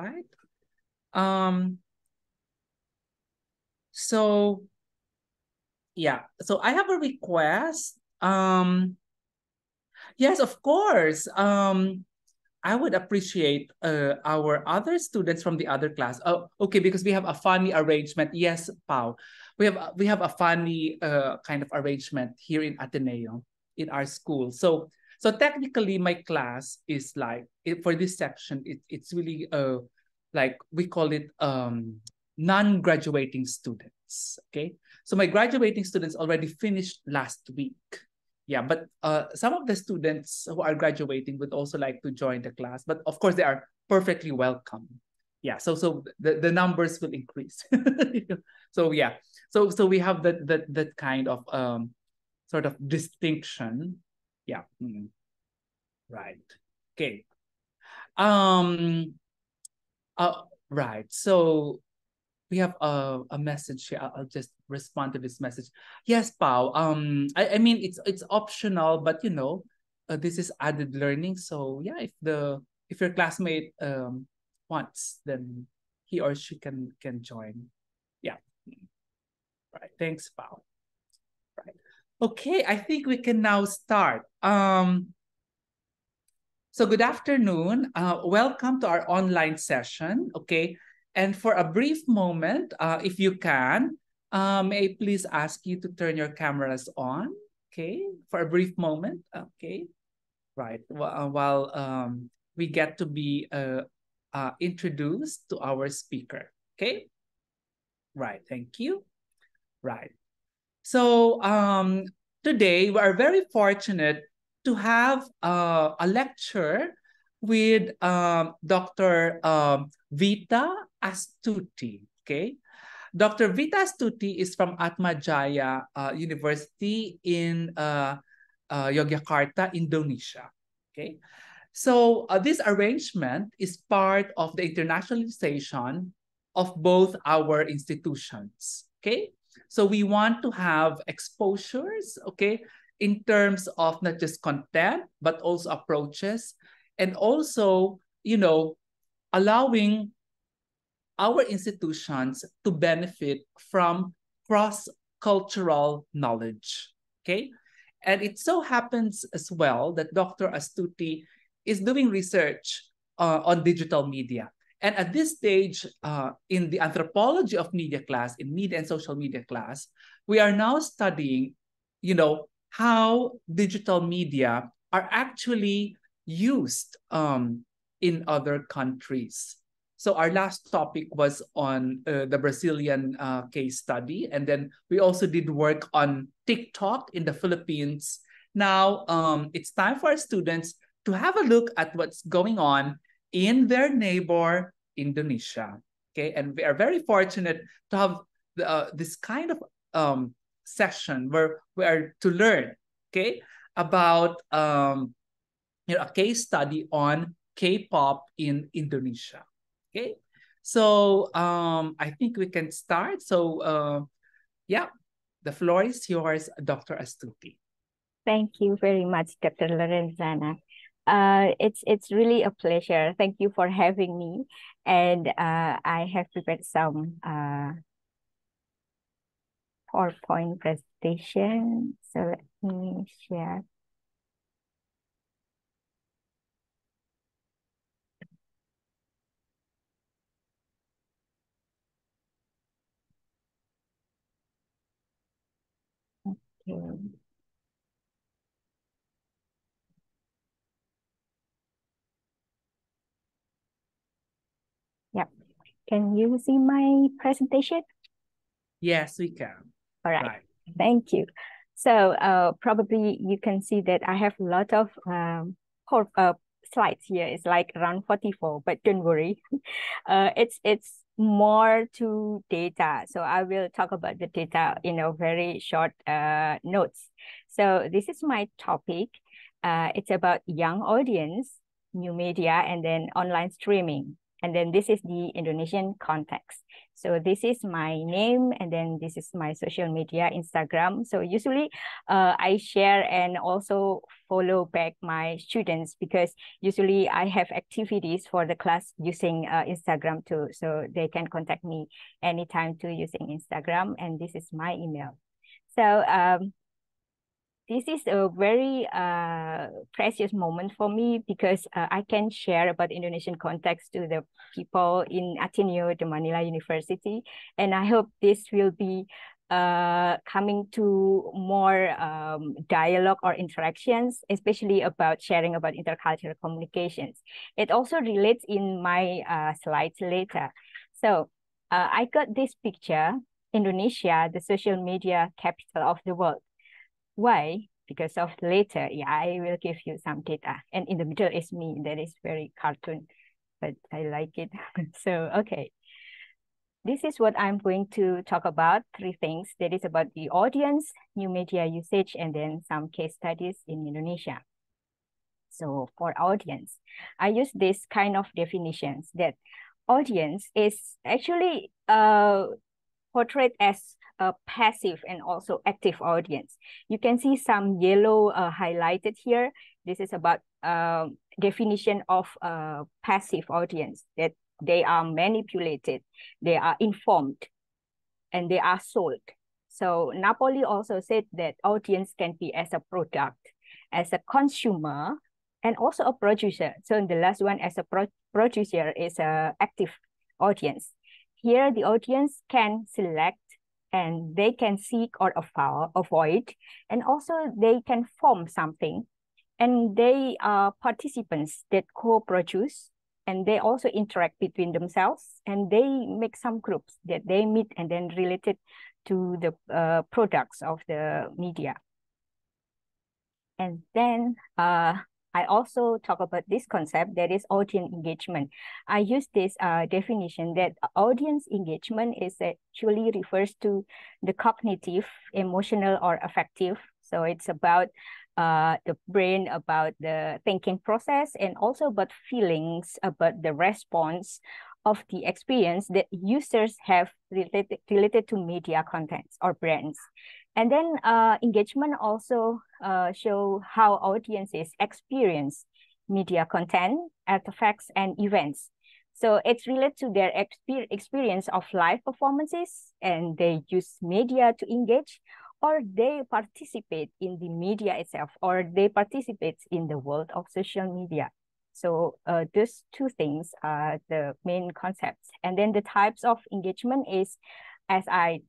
right. Um, so yeah, so I have a request. Yes, of course. I would appreciate our other students from the other class. Oh, okay, because we have a funny arrangement. Yes, Pau. We have a funny kind of arrangement here in Ateneo in our school. So technically my class is like for this section it's really like we call it non-graduating students. Okay. So my graduating students already finished last week. Yeah, but some of the students who are graduating would also like to join the class, but of course they are perfectly welcome. Yeah, so the numbers will increase. So yeah, so we have that kind of sort of distinction. Yeah, right. Okay. Um. Right. So we have a message here. I'll just respond to this message. Yes, Pau. I mean it's optional, but this is added learning. So yeah, if your classmate wants, then he or she can join. Yeah. Right. Thanks, Pau. Right. Okay, I think we can now start. So good afternoon. Welcome to our online session. Okay. And for a brief moment, if you can, may I please ask you to turn your cameras on? Okay. For a brief moment. Okay. Right. While we get to be introduced to our speaker. Okay. Right. Thank you. Right. So today we are very fortunate to have a lecture with Dr. Vita Astuti. Okay, Dr. Vita Astuti is from Atmajaya University in Yogyakarta, Indonesia. Okay, so this arrangement is part of the internationalization of both our institutions. Okay, so we want to have exposures, okay, in terms of not just content but also approaches, and also allowing our institutions to benefit from cross-cultural knowledge. Okay, and it so happens as well that Dr. Astuti is doing research on digital media. And at this stage, in the anthropology of media class, in media and social media class, we are now studying, how digital media are actually used in other countries. So our last topic was on the Brazilian case study, and then we also did work on TikTok in the Philippines. Now it's time for our students to have a look at what's going on in their neighbor, Indonesia. Okay, and we are very fortunate to have this kind of session where we are to learn, okay, about a case study on K-pop in Indonesia. Okay, so I think we can start. So yeah, the floor is yours, Dr. Astuti. Thank you very much, Dr. Lorenzana. It's really a pleasure. Thank you for having me. And I have prepared some PowerPoint presentation. So let me share. Okay. Yep. Can you see my presentation? Yes, we can. All right. Right. Thank you. So probably you can see that I have a lot of slides here. It's like around 44, but don't worry. It's more to data. So I will talk about the data in a very short notes. So this is my topic. It's about young audience, new media, and then online streaming. And then this is the Indonesian context. So this is my name, and then this is my social media, Instagram. So usually I share and also follow back my students, because usually I have activities for the class using Instagram too. So they can contact me anytime to using Instagram, and this is my email. So this is a very precious moment for me, because I can share about Indonesian context to the people in Ateneo, the Manila University. And I hope this will be coming to more dialogue or interactions, especially about sharing about intercultural communications. It also relates in my slides later. So I got this picture, Indonesia, the social media capital of the world. Why? Because of later, yeah, I will give you some data. And in the middle is me. That is very cartoon, but I like it. So, okay. This is what I'm going to talk about. 3 things. That is about the audience, new media usage, and then some case studies in Indonesia. So for audience, I use this kind of definitions, that audience is actually portrayed as a passive and also active audience. You can see some yellow highlighted here. This is about definition of passive audience, that they are manipulated, they are informed, and they are sold. So Napoli also said that audience can be as a product, as a consumer, and also a producer. So the last one, as a producer, is a active audience. Here, the audience can select, and they can seek or avoid, and also they can form something. And they are participants that co-produce, and they also interact between themselves, and they make some groups that they meet and then related to the products of the media. And then I also talk about this concept, that is audience engagement. I use this definition that audience engagement is actually refers to the cognitive, emotional, or affective. So it's about the brain, about the thinking process, and also about feelings, about the response of the experience that users have related to media contents or brands. And then engagement also show how audiences experience media content, artifacts, and events. So it's related to their experience of live performances, and they use media to engage, or they participate in the media itself, or they participate in the world of social media. So these 2 things are the main concepts. And then the types of engagement is, as I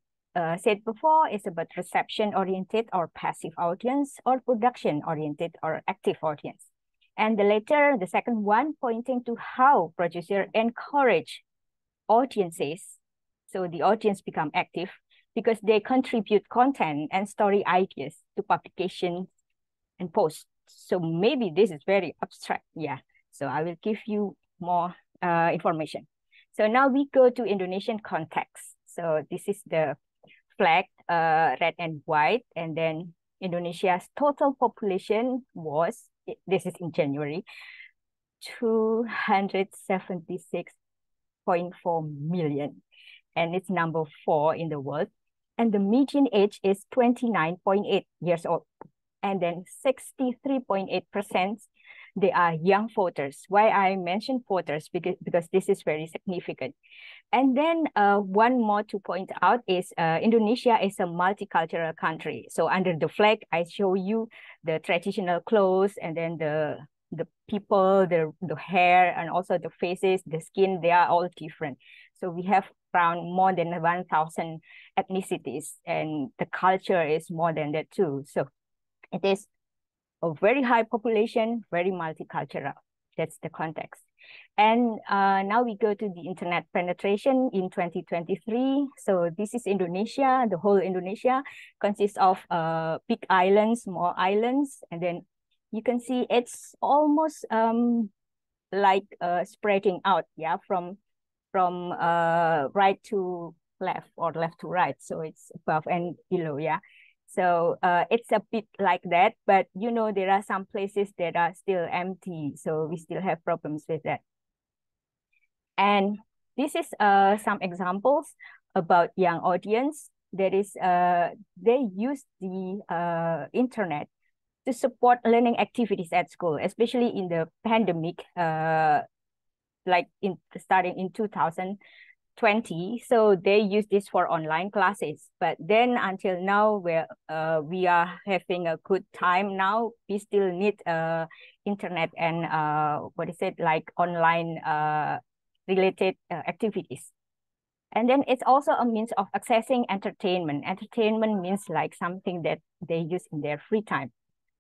said before, is about reception-oriented or passive audience, or production-oriented or active audience. And the later, the second one, pointing to how producer encourage audiences. So the audience become active because they contribute content and story ideas to publication and post. So maybe this is very abstract. Yeah. So I will give you more information. So now we go to Indonesian context. So this is the flag, red and white, and then Indonesia's total population was, this is in January, 276.4 million, and it's number 4 in the world. And the median age is 29.8 years old. And then 63.8%, they are young voters. Why I mention voters? Because this is very significant. And then one more to point out is Indonesia is a multicultural country. So under the flag, I show you the traditional clothes, and then the people, the hair, and also the faces, the skin, they are all different. So we have around more than 1,000 ethnicities, and the culture is more than that too. So it is a very high population, very multicultural. That's the context. And now we go to the internet penetration in 2023. So this is Indonesia. The whole Indonesia consists of big islands, small islands, and then you can see it's almost like spreading out, yeah, from right to left or left to right. So it's above and below, yeah. So it's a bit like that, but you know, there are some places that are still empty. So we still have problems with that. And this is some examples about young audience. That is, they use the internet to support learning activities at school, especially in the pandemic, like starting in 2020. So they use this for online classes. But then until now, we are having a good time now. We still need internet and like online related activities. And then it's also a means of accessing entertainment. Entertainment means like something that they use in their free time.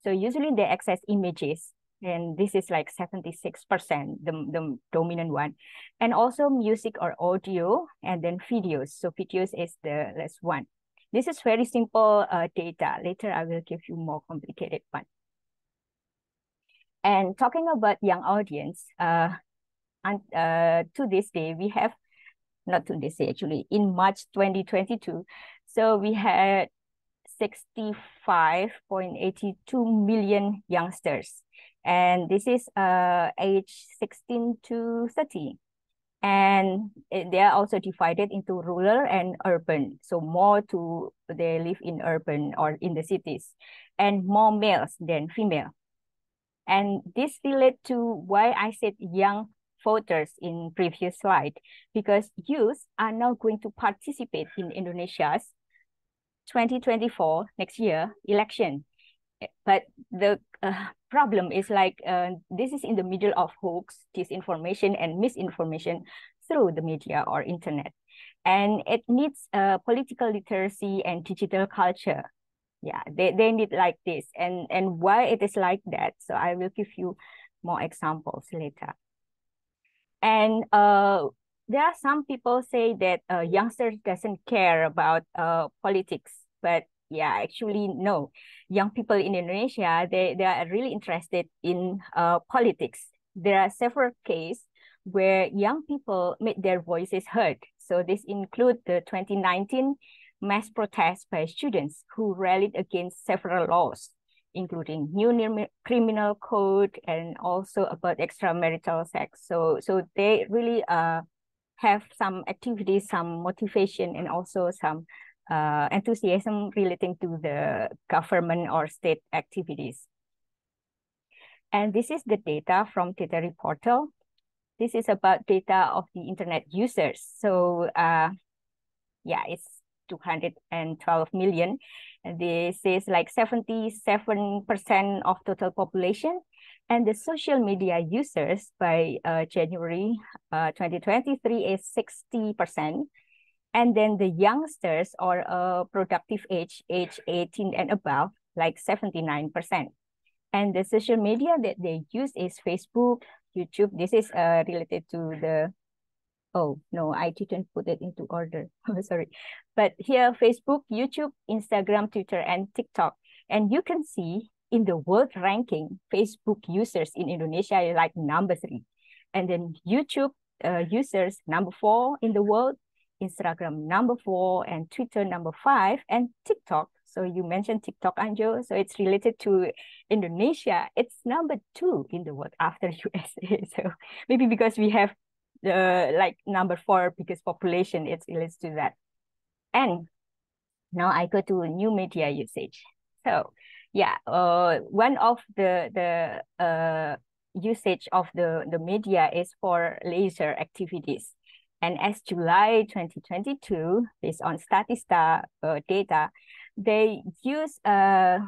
So usually they access images, and this is like 76%, the dominant one. And also music or audio, and then videos. So videos is the last one. This is very simple data. Later, I will give you more complicated one. And talking about young audience, to this day, we have, not to this day actually, in March 2022, so we had 65.82 million youngsters. And this is age 16 to 30. And they are also divided into rural and urban. So they live in urban or in the cities, and more males than female. And this relate to why I said young voters in previous slide, because youth are now going to participate in Indonesia's 2024 next year election. But the problem is like this is in the middle of hoax, disinformation, and misinformation through the media or internet. And it needs political literacy and digital culture. Yeah, they need like this. And why it is like that, so I will give you more examples later. And there are some people say that youngsters doesn't care about politics, but yeah, actually no. Young people in Indonesia, they are really interested in politics. There are several cases where young people made their voices heard. So this include the 2019 mass protests by students who rallied against several laws, including new criminal code and also about extramarital sex. So they really have some activities, some motivation, and also some enthusiasm relating to the government or state activities. And this is the data from Data Reportal. This is about data of the internet users. So yeah, it's 212 million. And this is like 77% of total population. And the social media users by January 2023 is 60%. And then the youngsters or productive age 18 and above, like 79%. And the social media that they use is Facebook, YouTube. This is related to the, oh, no, I didn't put it into order. Sorry. But here, Facebook, YouTube, Instagram, Twitter, and TikTok. And you can see in the world ranking, Facebook users in Indonesia are like number 3. And then YouTube users, number 4 in the world, Instagram, number 4, and Twitter, number 5, and TikTok. So you mentioned TikTok, Anjo. So it's related to Indonesia. It's number 2 in the world after USA. So maybe because we have like number 4 biggest population, it relates to that. And now I go to new media usage. So yeah, one of the usage of the media is for leisure activities. And as July 2022, based on Statista data, they use they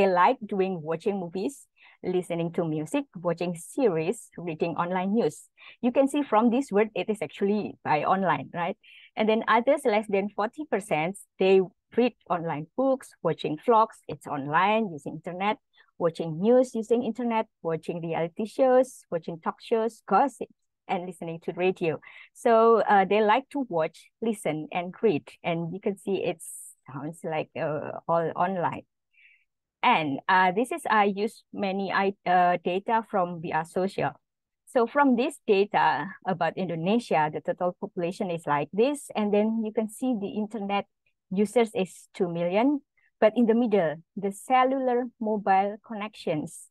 like watching movies, listening to music, watching series, reading online news. You can see from this word, it is actually by online, right? And then others, less than 40%, they read online books, watching vlogs, it's online, using internet, watching news using internet, watching reality shows, watching talk shows, gossip, and listening to radio. So they like to watch, listen, and read. And you can see it sounds like all online. And this is, I use many data from VR Social. So from this data about Indonesia, the total population is like this. And then you can see the internet users is 2 million. But in the middle, the cellular mobile connections.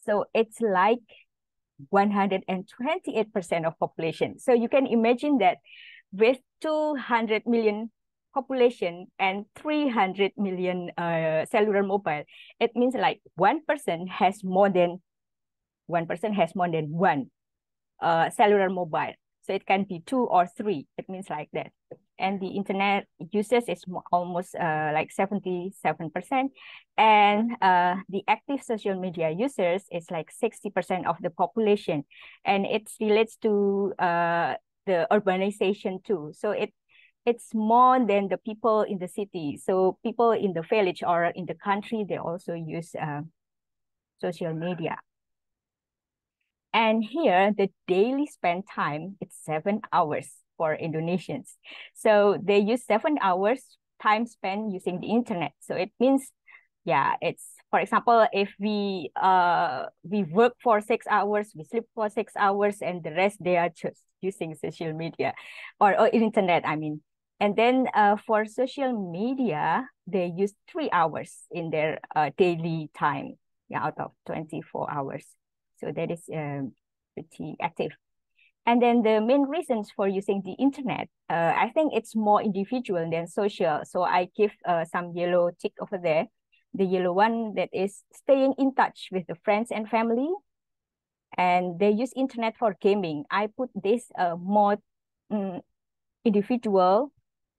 So it's like 128% of population. So you can imagine that with 200 million population and 300 million cellular mobile, it means like one person has more than one cellular mobile. So it can be 2 or 3. It means like that. And the internet users is almost like 77%. And the active social media users is like 60% of the population. And it relates to the urbanization too. So it's more than the people in the city. So people in the village or in the country, they also use social media. And here, the daily spend time, it's 7 hours for Indonesians. So they use 7 hours time spent using the internet. So it means, yeah, it's, for example, if we work for 6 hours, we sleep for 6 hours, and the rest they are just using social media or internet, I mean. And then for social media, they use 3 hours in their daily time, yeah, out of 24 hours. So that is pretty active. And then the main reasons for using the internet, I think it's more individual than social. So I give some yellow tick over there. The yellow one that is staying in touch with the friends and family. And they use internet for gaming. I put this more individual,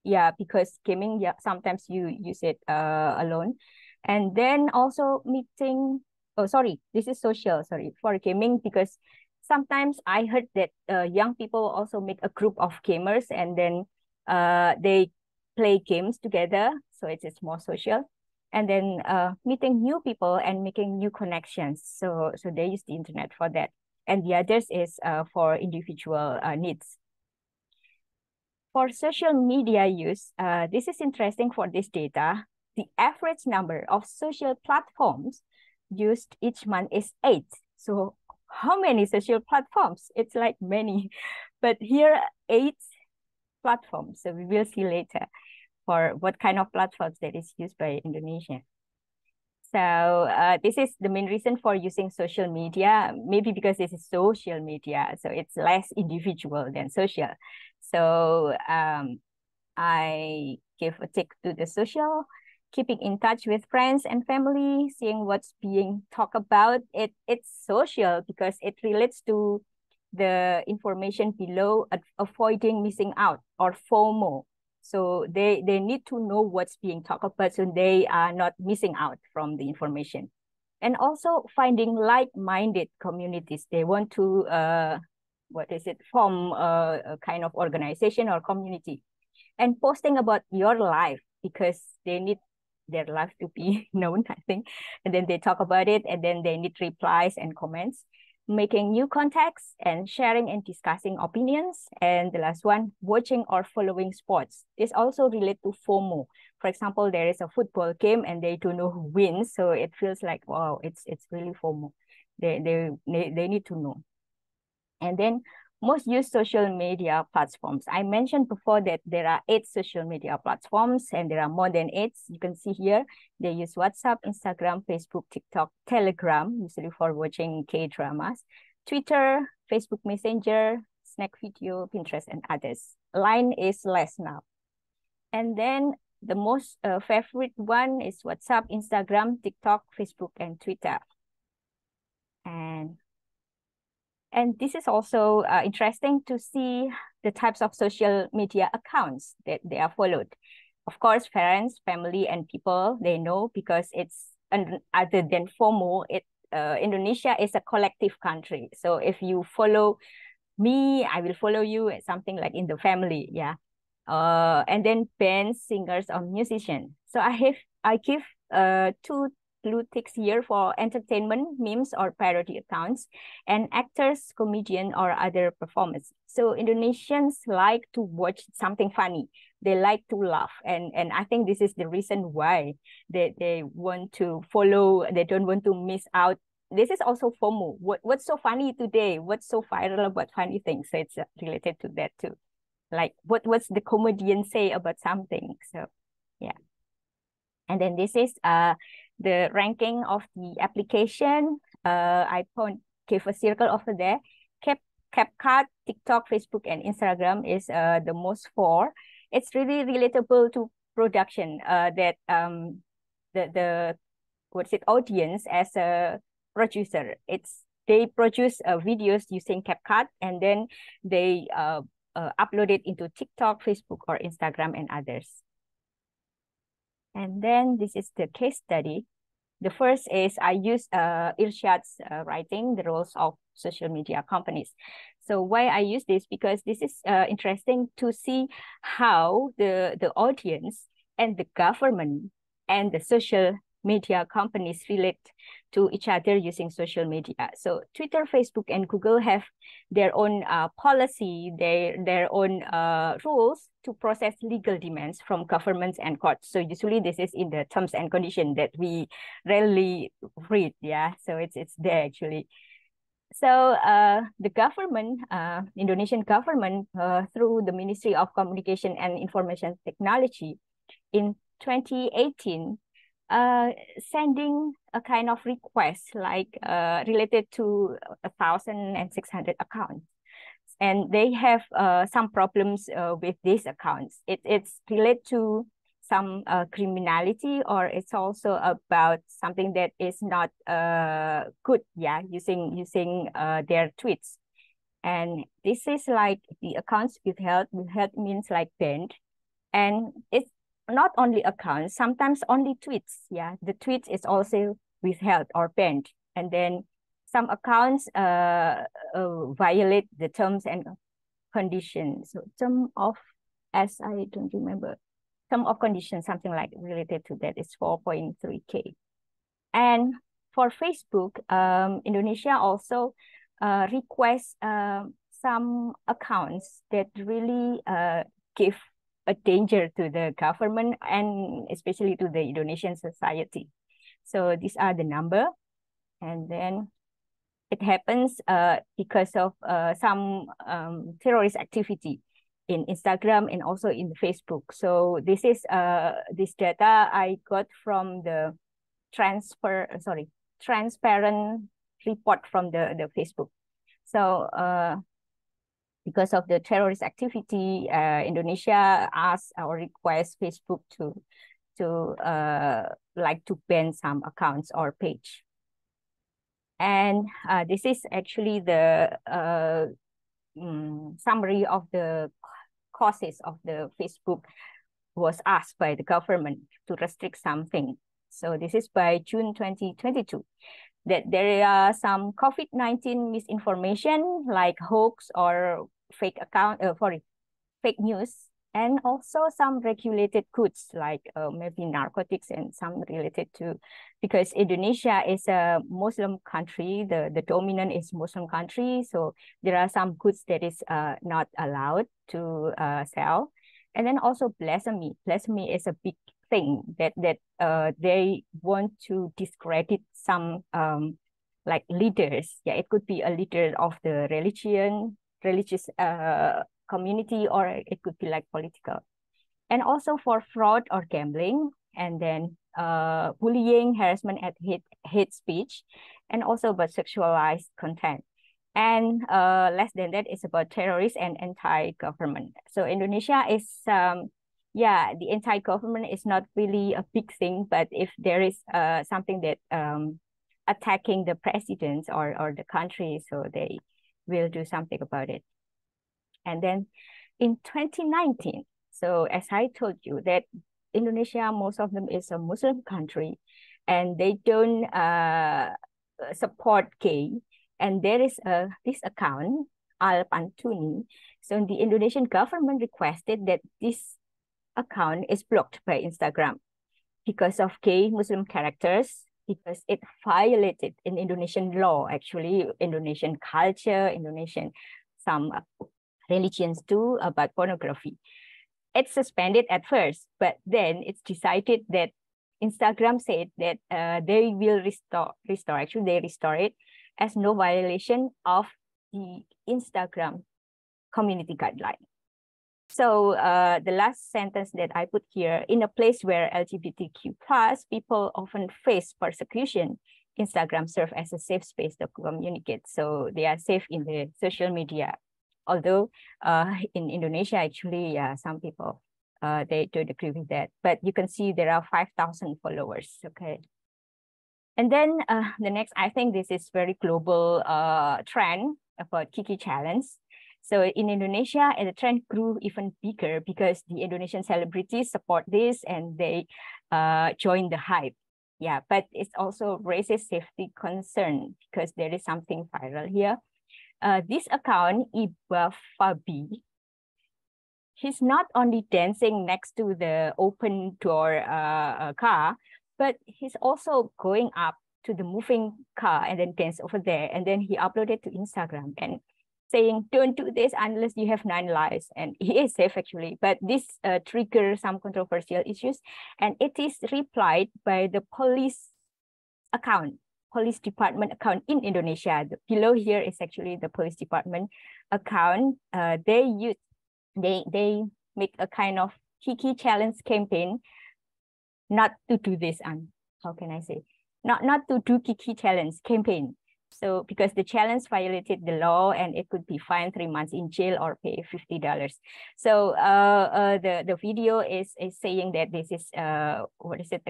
yeah, because gaming, yeah, sometimes you use it alone. And then also meeting, oh, sorry, this is social, sorry, for gaming, because sometimes I heard that young people also make a group of gamers and then they play games together. So it's more social. And then meeting new people and making new connections. So they use the internet for that. And the others is for individual needs. For social media use, this is interesting for this data. The average number of social platforms used each month is 8. So how many social platforms? It's like many, but here 8 platforms. So we will see later for what kind of platforms that is used by Indonesia. So this is the main reason for using social media, maybe because this is social media, so it's less individual than social. So I give a tick to the social, keeping in touch with friends and family, seeing what's being talked about. It's social because it relates to the information below, avoiding missing out or FOMO. So they need to know what's being talked about so they are not missing out from the information. And also finding like-minded communities. They want to, form a kind of organization or community. And posting about your life because they need their life to be known, I think. And then they talk about it and then they need replies and comments. Making new contacts and sharing and discussing opinions. And the last one, watching or following sports. This also relates to FOMO. For example, there is a football game and they don't know who wins. So it feels like, wow, it's really FOMO. They need to know. And then most used social media platforms. I mentioned before that there are 8 social media platforms and there are more than 8. You can see here, they use WhatsApp, Instagram, Facebook, TikTok, Telegram, usually for watching K-dramas, Twitter, Facebook Messenger, Snack Video, Pinterest, and others. Line is less now. And then the most favorite one is WhatsApp, Instagram, TikTok, Facebook, and Twitter. And this is also interesting to see the types of social media accounts that they are followed. Of course, parents, family, and people, they know because it's, other than FOMO, Indonesia is a collective country. So if you follow me, I will follow you, something like in the family, yeah. And then bands, singers, or musicians. So I give 2 blue ticks here for entertainment, memes, or parody accounts, and actors, comedian, or other performers. So Indonesians like to watch something funny. They like to laugh. And I think this is the reason why they want to follow, they don't want to miss out. This is also FOMO. What's so funny today? What's so viral about funny things? So it's related to that too. Like what's the comedian say about something? So yeah. And then this is the ranking of the application. I give a circle over there. CapCut, TikTok, Facebook, and Instagram is the most for. It's really relatable to production that the what's it audience as a producer. They produce videos using CapCut, and then they upload it into TikTok, Facebook, or Instagram, and others. And then this is the case study. The first is I use Irshad's writing, The Roles of Social Media Companies. So why I use this? Because this is interesting to see how the audience and the government and the social media companies relate to each other using social media. So Twitter, Facebook, and Google have their own policy, their own rules to process legal demands from governments and courts. So usually this is in the terms and conditions that we rarely read. Yeah, so it's there actually. So the government, Indonesian government, through the Ministry of Communication and Information Technology, in 2018, sending a kind of request like related to 1,600 accounts. And they have some problems with these accounts. It's related to some criminality, or it's also about something that is not good, yeah, using their tweets. And this is like the accounts withheld. Withheld means like banned. And it's not only accounts, sometimes only tweets. Yeah, the tweets is also withheld or banned. And then some accounts violate the terms and conditions. So term of, as I don't remember, term of conditions, something like related to that is 4.3K. And for Facebook, Indonesia also requests some accounts that really give a danger to the government and especially to the Indonesian society. So these are the number. And then it happens because of some terrorist activity in Instagram and also in Facebook. So this is this data I got from the transparent report from the Facebook. So because of the terrorist activity, Indonesia asked or request Facebook to ban some accounts or page. And this is actually the summary of the causes of the Facebook was asked by the government to restrict something. So this is by June 2022, that there are some COVID-19 misinformation like hoax or fake news, and also some regulated goods like maybe narcotics and some related to, because Indonesia is a Muslim country, the dominant is Muslim country, so there are some goods that is not allowed to sell. And then also blasphemy. Blasphemy is a big thing that they want to discredit some like leaders. Yeah, it could be a leader of the religious community, or it could be like political. And also for fraud or gambling, and then bullying, harassment, and hate speech, and also about sexualized content. And less than that is about terrorists and anti-government. So Indonesia is, yeah, the anti-government is not really a big thing, but if there is something that attacking the presidents or the country, so they will do something about it. And then in 2019, so as I told you that Indonesia, most of them is a Muslim country, and they don't support gay. And there is this account, Al Pantuni. So the Indonesian government requested that this account is blocked by Instagram because of gay Muslim characters, because it violated in Indonesian law, actually, Indonesian culture, Indonesian, some religions too, about pornography. It's suspended at first, but then it's decided that Instagram said that they will restore, actually they restore it as no violation of the Instagram community guideline. So the last sentence that I put here, in a place where LGBTQ+ people often face persecution, Instagram serve as a safe space to communicate. So they are safe in the social media. Although in Indonesia, actually, some people, they don't agree with that. But you can see there are 5,000 followers, okay? And then the next, I think this is very global trend about Kiki Challenge. So in Indonesia, and the trend grew even bigger because the Indonesian celebrities support this and they join the hype. Yeah, but it also raises safety concern because there is something viral here. This account, Iba Fabi, he's not only dancing next to the open door car, but he's also going up to the moving car and then dance over there. And then he uploaded to Instagram and saying, don't do this unless you have 9 lives. And he is safe actually, but this triggers some controversial issues. And it is replied by the police department account in Indonesia. Below here is actually the police department account. They make a kind of Kiki challenge campaign not to do this, how can I say? Not to do Kiki challenge campaign. So because the challenge violated the law and it could be fined 3 months in jail or pay $50. So the video is saying that this is the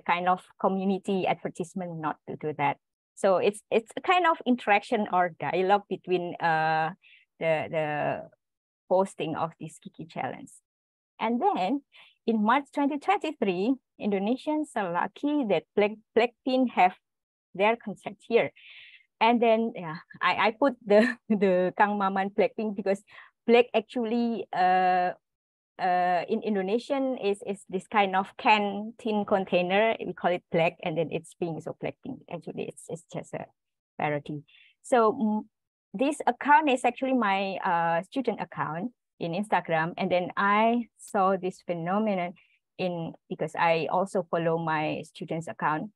kind of community advertisement not to do that. So it's a kind of interaction or dialogue between the posting of this Kiki challenge. And then in March 2023, Indonesians are lucky that Blackpink have their concert here. And then I put the Kang Maman Blackpink because Black actually in Indonesian is this kind of can tin container. We call it black, and then it's pink, so Blackpink. Actually, it's just a parody. So this account is actually my student account in Instagram, and then I saw this phenomenon because I also follow my students' account.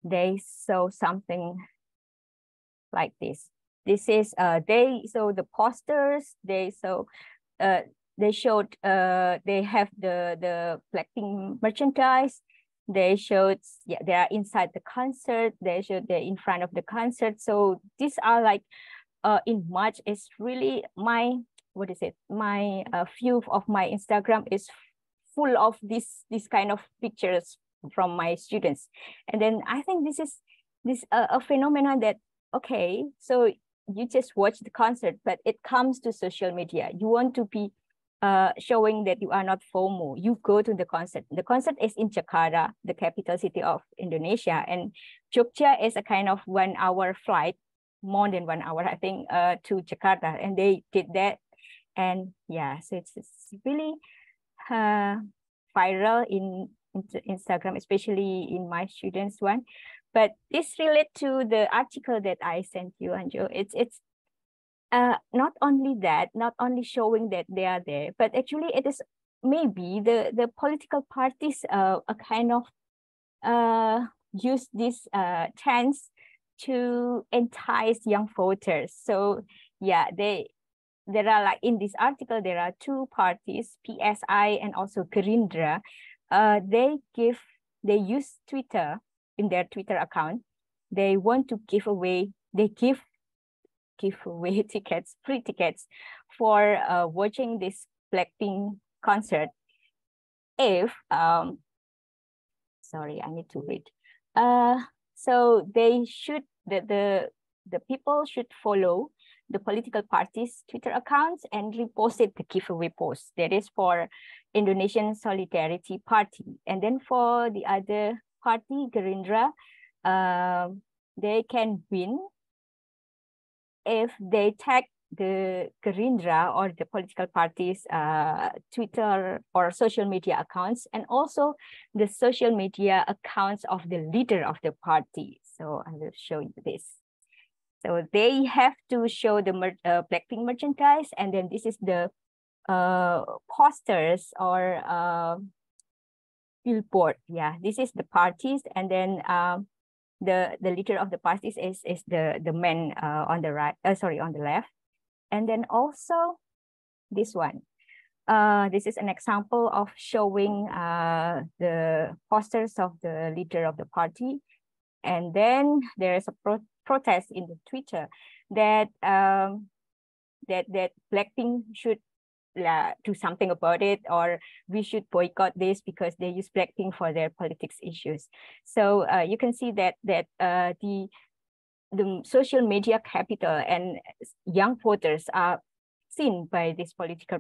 They saw something like this. This is the posters. They showed they have the Blackpink merchandise. They showed they are inside the concert. They showed they're in front of the concert. So these are like in March is really my my view of my Instagram is full of this kind of pictures from my students. And then I think this is a phenomenon that okay, so you just watch the concert, but it comes to social media. You want to be showing that you are not FOMO. You go to the concert. The concert is in Jakarta, the capital city of Indonesia, and Jogja is a kind of 1 hour flight, more than 1 hour, I think, to Jakarta, and they did that. And yeah, so it's really viral in Instagram, especially in my students' one. But this relates to the article that I sent you, Anjo. It's not only that, not only showing that they are there, but actually it is maybe the political parties a kind of use this chance to entice young voters. So yeah, there are like in this article, there are 2 parties, PSI and also Gerindra. They use Twitter in their Twitter account. They want to give away tickets, free tickets for watching this Blackpink concert. If sorry, I need to read. So they should the people should follow the political parties' Twitter accounts and reposted the giveaway post. That is for Indonesian Solidarity Party. And then for the other party, Gerindra, they can win if they tag the Gerindra or the political parties' Twitter or social media accounts, and also the social media accounts of the leader of the party. So I will show you this. So they have to show the Blackpink merchandise, and then this is the posters or billboard. Yeah, this is the parties, and then the leader of the parties is the man on the right. Sorry, on the left, and then also this one. This is an example of showing the posters of the leader of the party. And then there is a protest in the Twitter that that Blackpink should do something about it, or we should boycott this because they use Blackpink for their politics issues. So you can see that the social media capital and young voters are seen by this political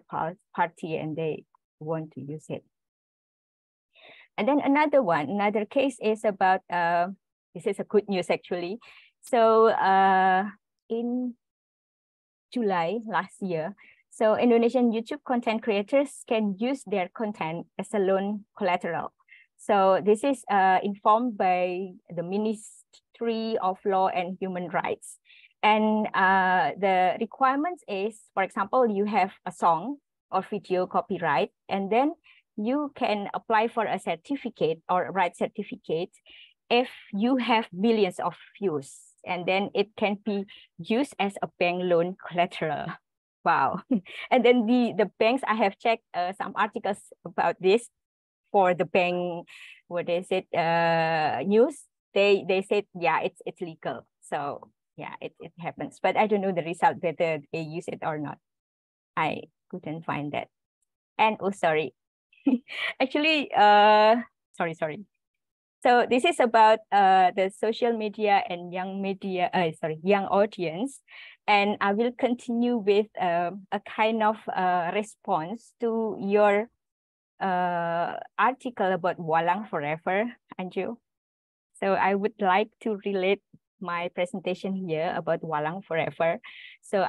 party, and they want to use it. And then another case is about, this is a good news actually. So in July last year, so Indonesian YouTube content creators can use their content as a loan collateral. So this is informed by the Ministry of Law and Human Rights. And the requirements is, for example, you have a song or video copyright, and then you can apply for a certificate or right certificate if you have billions of views, and then it can be used as a bank loan collateral. Wow. And then the banks, I have checked some articles about this for the bank, what is it, news. They said, yeah, it's legal. So yeah, it happens. But I don't know the result, whether they use it or not. I couldn't find that. And oh, sorry. Actually, sorry. So this is about the social media and young audience. And I will continue with a kind of response to your article about Walang Forever, Anju. So I would like to relate my presentation here about Walang Forever. So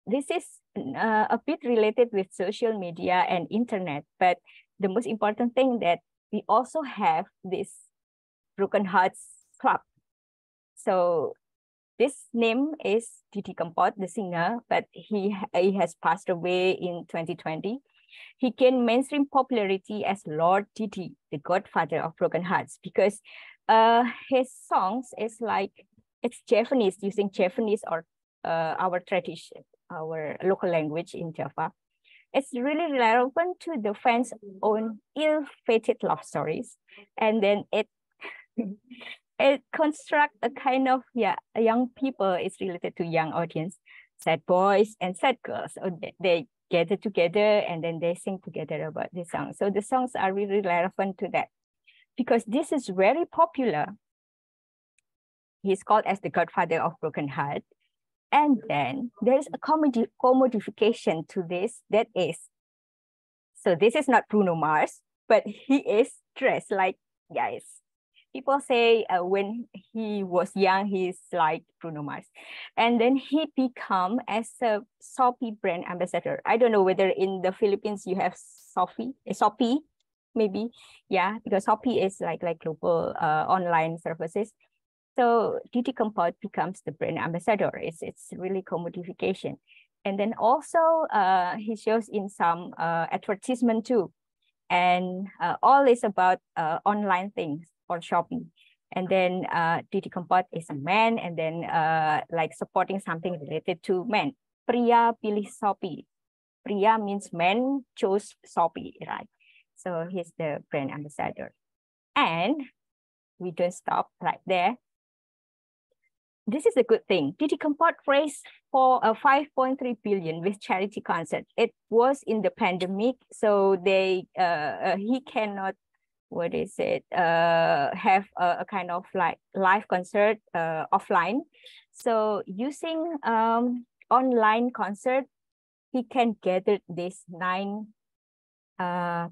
this is a bit related with social media and internet, but the most important thing that we also have this Broken Hearts Club. So this name is Didi Kempot, the singer, but he has passed away in 2020. He gained mainstream popularity as Lord Didi, the godfather of Broken Hearts, because his songs is like, it's Javanese, using Javanese or our tradition, our local language in Java. It's really relevant to the fans' own ill-fated love stories. And then it constructs a kind of, young people is related to young audience, sad boys and sad girls. So they gather together and then they sing together about the song. So the songs are really relevant to that, because this is very popular. He's called as the godfather of Broken Heart. And then there's a commodification to this, that is, so this is not Bruno Mars, but he is dressed like, guys. People say when he was young, he's like Bruno Mars. And then he become as a Shopee brand ambassador. I don't know whether in the Philippines you have Shopee, maybe. Yeah, because Shopee is like global online services. So Didi Kempot becomes the brand ambassador. It's really commodification. And then also he shows in some advertisement too. And all is about online things or shopping. And then Didi Kempot is a man, and then like supporting something related to men. Pria pilih Shopee. Pria means men chose Shopee, right? So he's the brand ambassador. And we don't stop right there. This is a good thing. Didi Kempot raised for 5.3 billion with charity concert. It was in the pandemic, so he cannot, have a kind of like live concert offline. So using online concert, he can gather this 9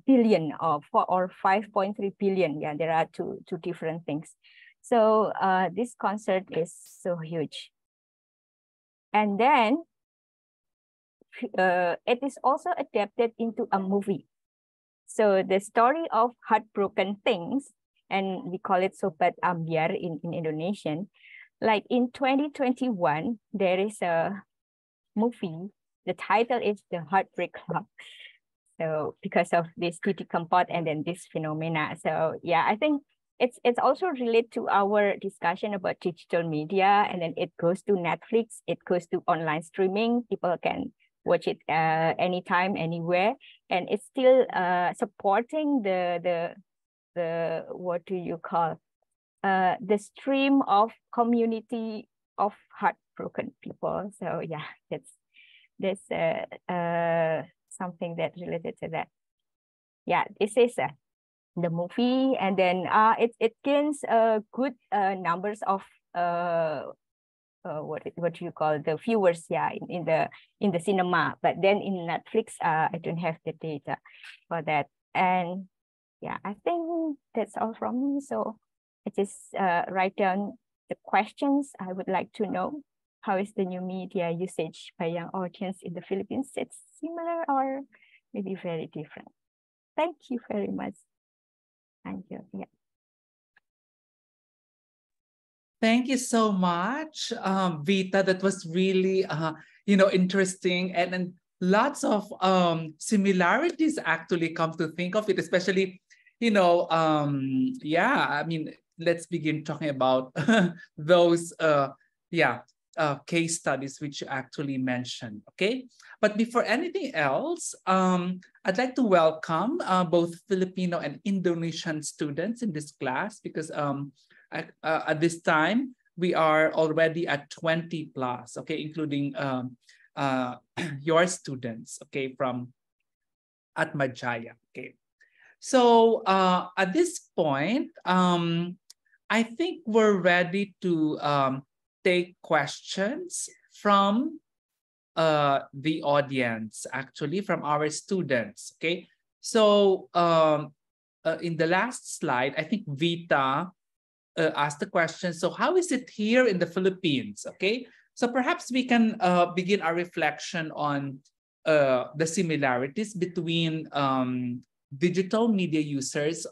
billion or 5.3 billion. Yeah, there are two different things. So this concert is so huge. And then it is also adapted into a movie. So the story of heartbroken things, and we call it Sobat Ambyar in Indonesian. Like in 2021, there is a movie. The title is The Heartbreak Club. So because of this Didi Kempot and then this phenomena. So yeah, I think it's also related to our discussion about digital media, and then it goes to Netflix, it goes to online streaming. People can watch it anytime, anywhere, and it's still supporting the what do you call, the stream of community of heartbroken people. So yeah, that's something that related to that. Yeah, this is the movie, and then it gains good numbers of what you call the viewers, yeah, in the cinema. But then in Netflix, I don't have the data for that. And yeah, I think that's all from me. So I just write down the questions I would like to know. How is the new media usage by young audience in the Philippines? It's similar or maybe very different. Thank you very much. Thank you. Yeah. Thank you so much, Vita. That was really, interesting, and lots of similarities actually come to think of it, especially, yeah. I mean, let's begin talking about those, case studies which you actually mentioned. Okay, but before anything else, I'd like to welcome both Filipino and Indonesian students in this class because at this time, we are already at 20 plus, okay, including your students, okay, from Atmajaya, okay. So at this point, I think we're ready to take questions from the audience, actually, from our students, okay. So in the last slide, I think Vita asked the question, so how is it here in the Philippines? Okay, so perhaps we can begin our reflection on the similarities between digital media users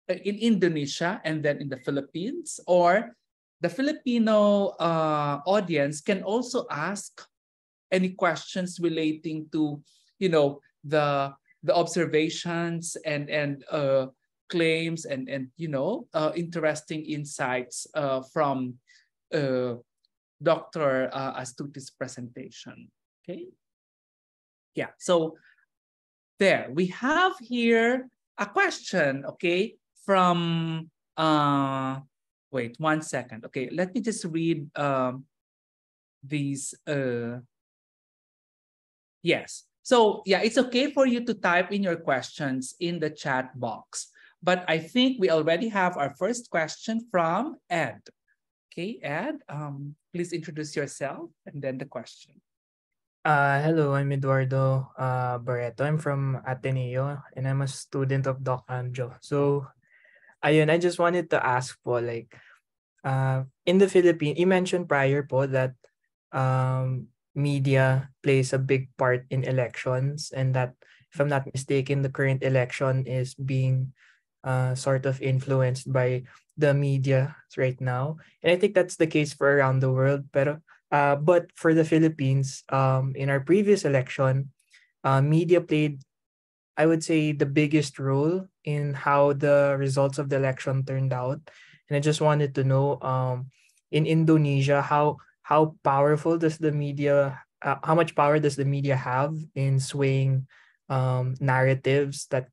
in Indonesia and then in the Philippines, or the Filipino audience can also ask any questions relating to, the observations and claims and interesting insights from Dr. Astuti's presentation. Okay. Yeah. So there we have here a question. Okay, from wait 1 second. Okay, let me just read these. Yes. So yeah, it's okay for you to type in your questions in the chat box. But I think we already have our first question from Ed. Okay, Ed, please introduce yourself and then the question. Hello, I'm Eduardo Barreto. I'm from Ateneo and I'm a student of Doc Anjo. So, ayun, I just wanted to ask po, like, in the Philippines, you mentioned prior po that media plays a big part in elections, and that, if I'm not mistaken, the current election is being sort of influenced by the media right now. And I think that's the case for around the world. But for the Philippines, in our previous election, media played, I would say, the biggest role in how the results of the election turned out. And I just wanted to know, in Indonesia, how powerful does the media, how much power does the media have in swaying narratives that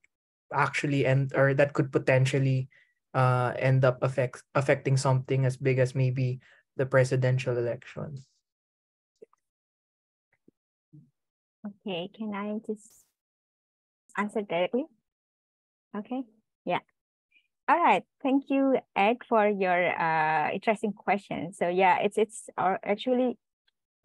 actually end, or that could potentially end up affecting something as big as maybe the presidential election. Okay, can I just answer directly? Okay, yeah. All right, thank you, Ed, for your interesting question. So yeah, it's actually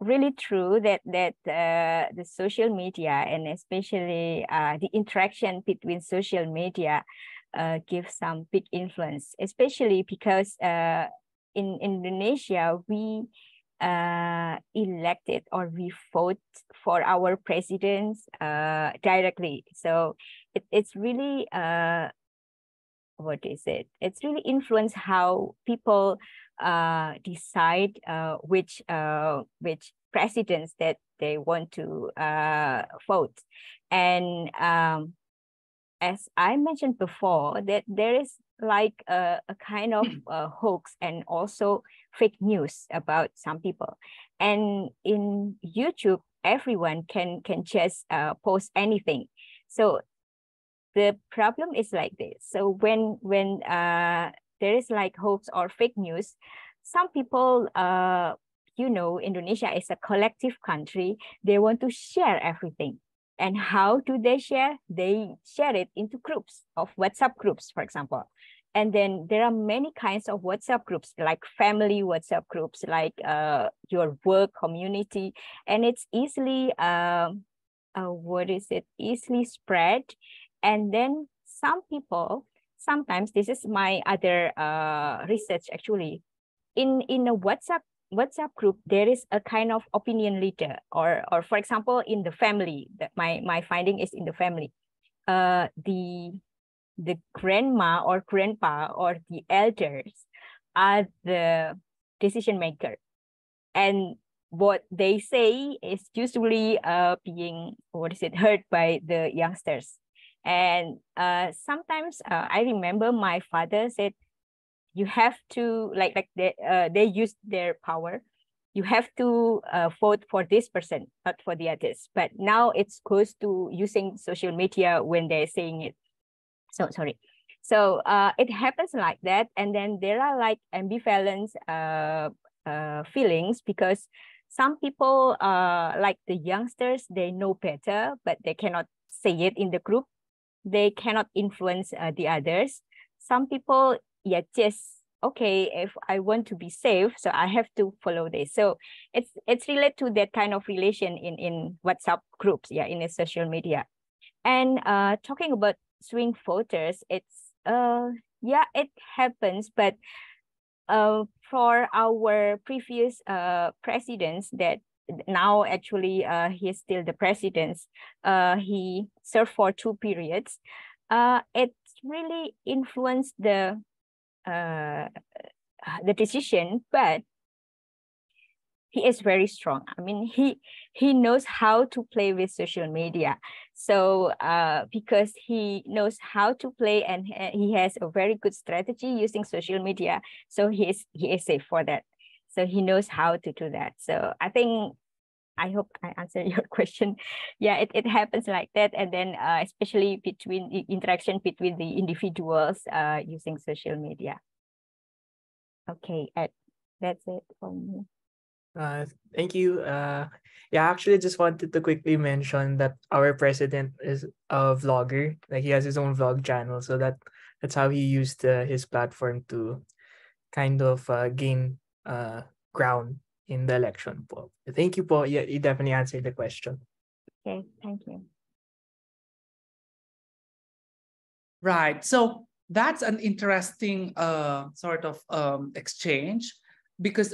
really true that the social media, and especially the interaction between social media gives some big influence, especially because in Indonesia we elected, or we vote for our presidents directly. So it's really what is it? It's really influenced how people decide which presidents that they want to vote. And as I mentioned before, that there is like a kind of hoax and also fake news about some people. And in YouTube, everyone can just post anything. So the problem is like this. So when there is like hoax or fake news, some people, Indonesia is a collective country. They want to share everything. And how do they share? They share it into groups of WhatsApp groups, for example. And then there are many kinds of WhatsApp groups, like family WhatsApp groups, like your work community, and it's easily easily spread. And then some people, sometimes, this is my other research actually, in a WhatsApp group, there is a kind of opinion leader, or for example, in the family, that my finding is in the family, the grandma or grandpa or the elders are the decision maker, and what they say is usually being heard by the youngsters. And sometimes I remember my father said, you have to like they use their power. You have to vote for this person, not for the others. But now it's goes to using social media when they're saying it. So sorry. So it happens like that, and then there are like ambivalent feelings, because some people, like the youngsters, they know better, but they cannot say it in the group. They cannot influence the others. Some people, yeah, just okay, if I want to be safe, so I have to follow this. So it's related to that kind of relation in WhatsApp groups, yeah, in the social media. And talking about swing voters, it's yeah, it happens, but for our previous presidents that now actually he's still the president, he served for 2 periods. It's really influenced the decision, but he is very strong. I mean, he knows how to play with social media. So because he knows how to play, and he has a very good strategy using social media, so he is safe for that. So he knows how to do that. So I hope I answered your question. Yeah, it happens like that. And then especially between the interaction between the individuals using social media. Okay, that's it from me. Thank you. Yeah, actually, just wanted to quickly mention that our president is a vlogger. Like, he has his own vlog channel, so that's how he used his platform to kind of gain ground in the election po. Thank you po. Yeah, you definitely answered the question. Okay, thank you. Right. So that's an interesting sort of exchange, because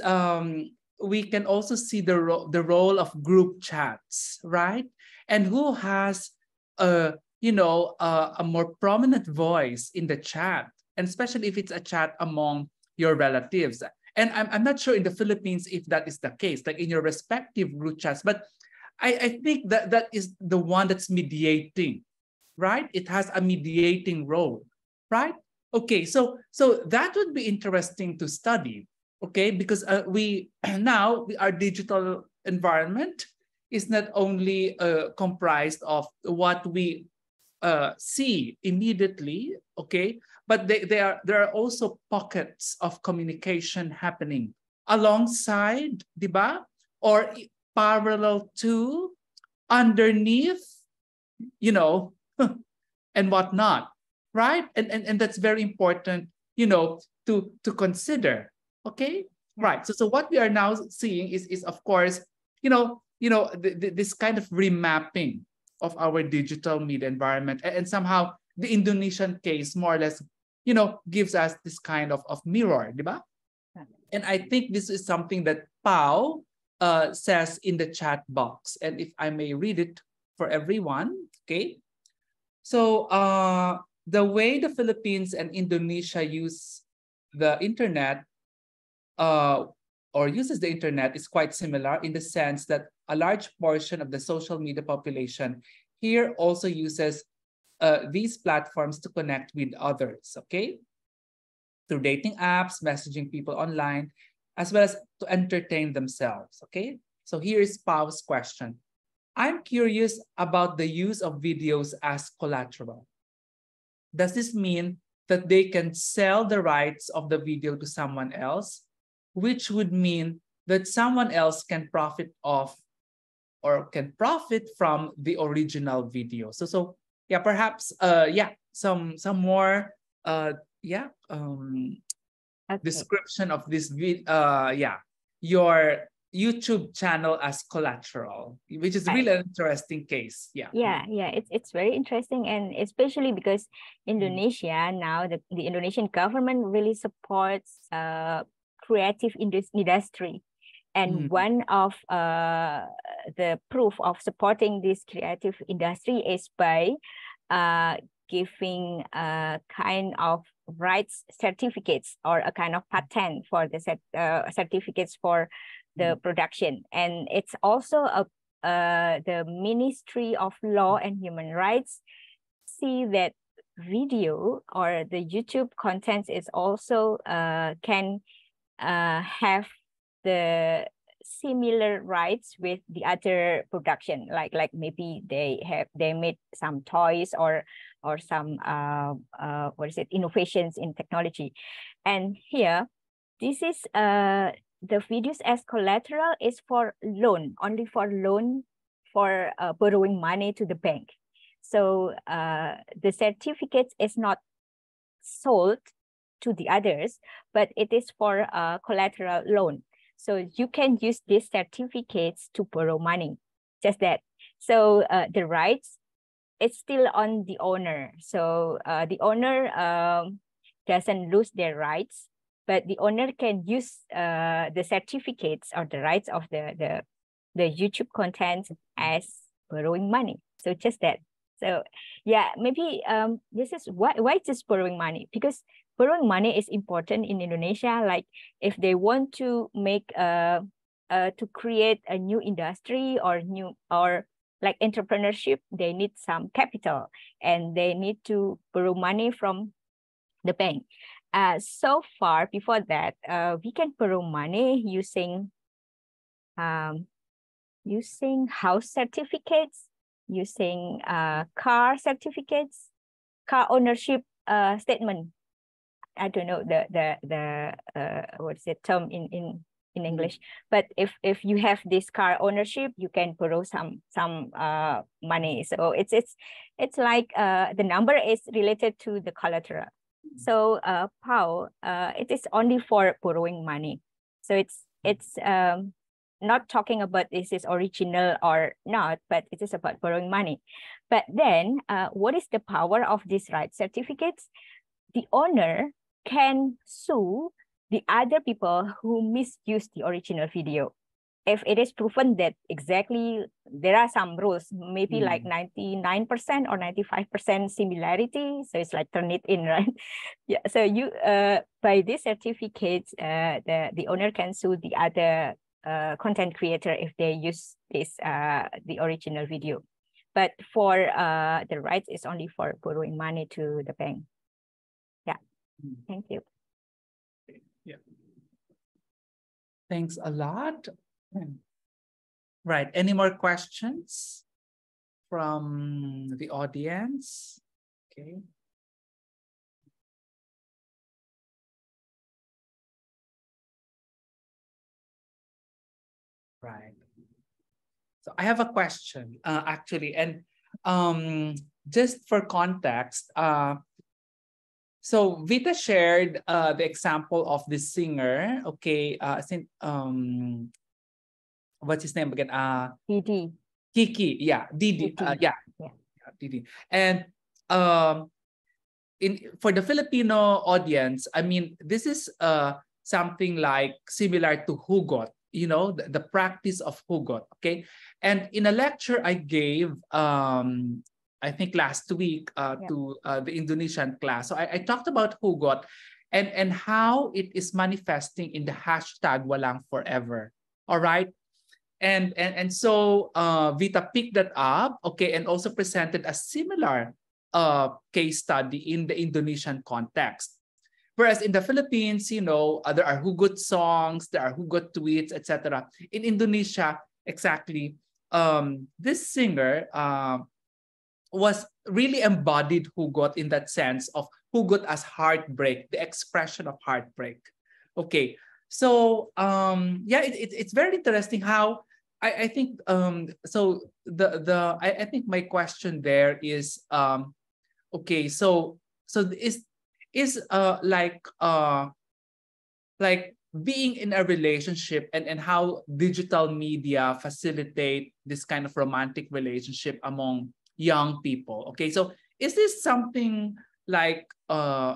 we can also see the role of group chats, right? And who has a more prominent voice in the chat, and especially if it's a chat among your relatives. And I'm not sure in the Philippines if that is the case, like in your respective group chats, but I think that is the one that's mediating, right? It has a mediating role, right? Okay, so that would be interesting to study, okay? Because we now our digital environment is not only comprised of what we see immediately, okay? But there are also pockets of communication happening alongside, diba? Or parallel to, underneath, you know, and whatnot, right? And that's very important, to consider. Okay, right. So what we are now seeing is of course, this kind of remapping of our digital media environment, and somehow the Indonesian case more or less, gives us this kind of mirror, diba? And I think this is something that Pau says in the chat box, and if I may read it for everyone, okay? So the way the Philippines and Indonesia use the internet or uses the internet is quite similar, in the sense that a large portion of the social media population here also uses these platforms to connect with others, okay? Through dating apps, messaging people online, as well as to entertain themselves, okay? So here is Pau's question. I'm curious about the use of videos as collateral. Does this mean that they can sell the rights of the video to someone else, which would mean that someone else can profit off or can profit from the original video. So yeah, perhaps some more Okay. description of this your YouTube channel as collateral, which is really an interesting case. Yeah, it's very interesting, and especially because Indonesia now, the Indonesian government really supports creative industry, and one of the proof of supporting this creative industry is by giving a kind of rights certificates or a kind of patent for the certificates for the production. And it's also the Ministry of Law and Human Rights see that video or the YouTube content is also can have the similar rights with the other production, like maybe they made some toys or some innovations in technology. And here, this is the videos as collateral is for loan, only for loan, for borrowing money to the bank. So the certificate is not sold to the others, but it is for collateral loan. So you can use these certificates to borrow money, just that. So the rights, it's still on the owner. So the owner doesn't lose their rights, but the owner can use the certificates or the rights of the YouTube content as borrowing money. So just that. So yeah, maybe this is why just borrowing money, because borrowing money is important in Indonesia. Like if they want to make to create a new industry or like entrepreneurship, they need some capital and they need to borrow money from the bank. So far, before that, we can borrow money using house certificates, using car certificates, car ownership statement. I don't know the what's the term in English, but if you have this car ownership, you can borrow some money. So it's like the number is related to the collateral. So PAO, it is only for borrowing money. So it's not talking about this is original or not, but it is about borrowing money. But then what is the power of these rights certificates? The owner can sue the other people who misuse the original video. If it is proven that exactly there are some rules, maybe like 99% or 95% similarity, so it's like turn it in, right? Yeah. So you by this certificate, the owner can sue the other content creator if they use this the original video. But for the rights is only for borrowing money to the bank. Yeah. Thank you. Yeah. Thanks a lot. Right. Any more questions from the audience? Okay. Right. So I have a question, actually, and just for context, so Vita shared the example of this singer. Okay, what's his name again? Didi. Kiki, yeah, Didi, yeah, Didi, and for the Filipino audience, I mean, this is something like similar to hugot, you know, the practice of hugot. Okay, and in a lecture I gave, I think last week to the Indonesian class, so I talked about hugot and how it is manifesting in the hashtag walang forever. All right. And so Vita picked that up, okay, and also presented a similar case study in the Indonesian context. Whereas in the Philippines, you know, there are hugot songs, there are hugot tweets, etc. In Indonesia, exactly, this singer was really embodied hugot in that sense of hugot as heartbreak, the expression of heartbreak. Okay, so yeah, it's very interesting how I think so I think my question there is okay, so is like being in a relationship and how digital media facilitate this kind of romantic relationship among young people. Okay, so is this something like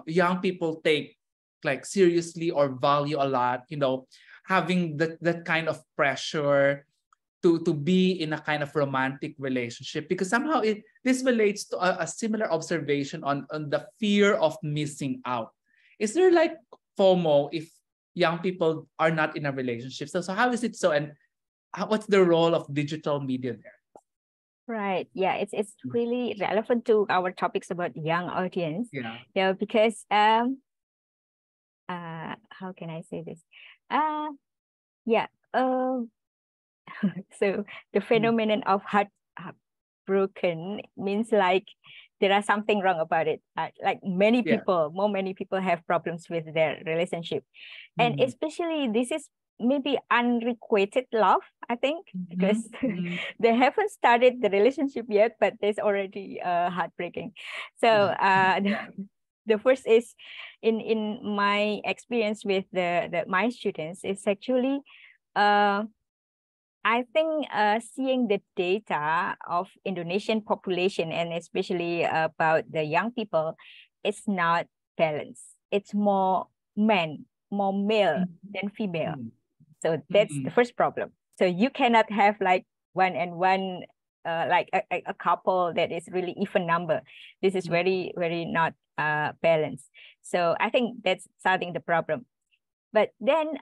young people take like seriously or value a lot, you know, having that kind of pressure to be in a kind of romantic relationship, because somehow this relates to a similar observation on the fear of missing out. Is there like FOMO if young people are not in a relationship? So how is it so, and what's the role of digital media there? Right. Yeah, it's really relevant to our topics about young audience. Yeah. Yeah, because how can I say this? Yeah. So the phenomenon of heartbroken means like there are something wrong about it. Like many Yeah. people have problems with their relationship, and especially this is maybe unrequited love, I think, because they haven't started the relationship yet, but there's already heartbreaking. So Yeah. the first is in my experience with my students is actually I think seeing the data of Indonesian population and especially about the young people, it's not balanced. It's more male than female. So that's the first problem. So you cannot have like one and one, like a couple that is really even number. This is very, very not balanced. So I think that's starting the problem. But then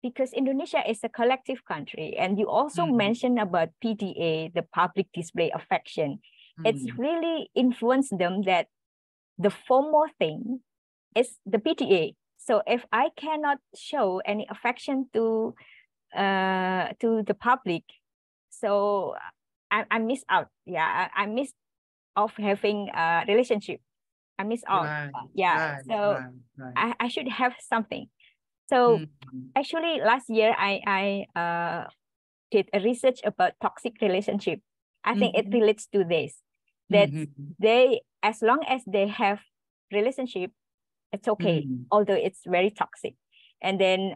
because Indonesia is a collective country, and you also mentioned about PDA, the public display affection, it's really influenced them that the FOMO thing is the PDA. So if I cannot show any affection to the public, so I miss out. Yeah, I miss of having a relationship. I miss out. Right. Yeah. Right. So Right. I should have something. So actually last year I did a research about toxic relationship. I think it relates to this. That they, as long as they have relationship, it's okay, although it's very toxic. And then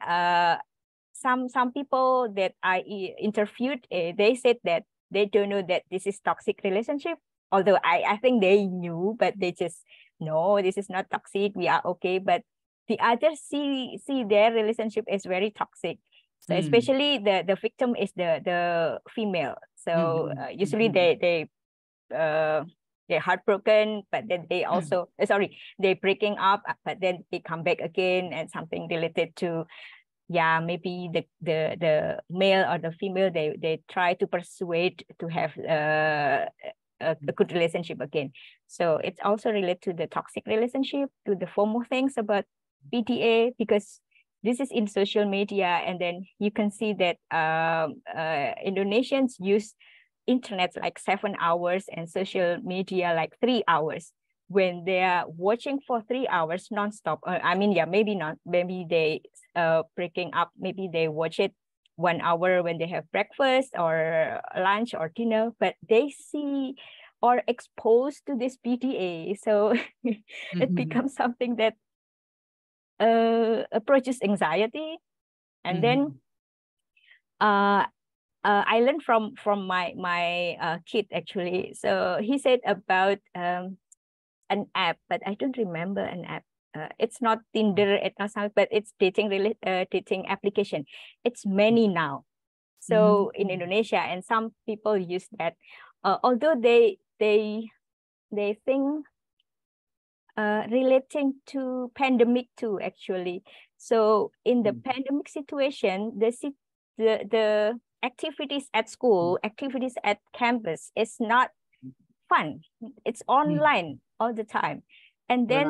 some people that I interviewed, they said that they don't know that this is toxic relationship. Although I think they knew, but they just, no, this is not toxic. We are okay. But the others see their relationship is very toxic. So especially the victim is the female. So usually they're heartbroken, but then they also they're breaking up, but then they come back again, and something related to, yeah, maybe the male or the female, they try to persuade to have a good relationship again. So it's also related to the toxic relationship, to the FOMO things about PTA, because this is in social media, and then you can see that Indonesians use internet like 7 hours and social media like 3 hours. When they are watching for 3 hours nonstop, I mean, yeah, maybe not, maybe they breaking up, maybe they watch it 1 hour when they have breakfast or lunch or dinner, but they see or exposed to this PTA, so it becomes something that produces anxiety. And then I learned from my kid actually. So he said about an app, but I don't remember an app. It's not Tinder, it's not something, but it's dating application. It's many now. So in Indonesia, and some people use that. Although they think relating to pandemic too, actually. So in the pandemic situation, the activities at school, activities at campus is not fun. It's online all the time. And then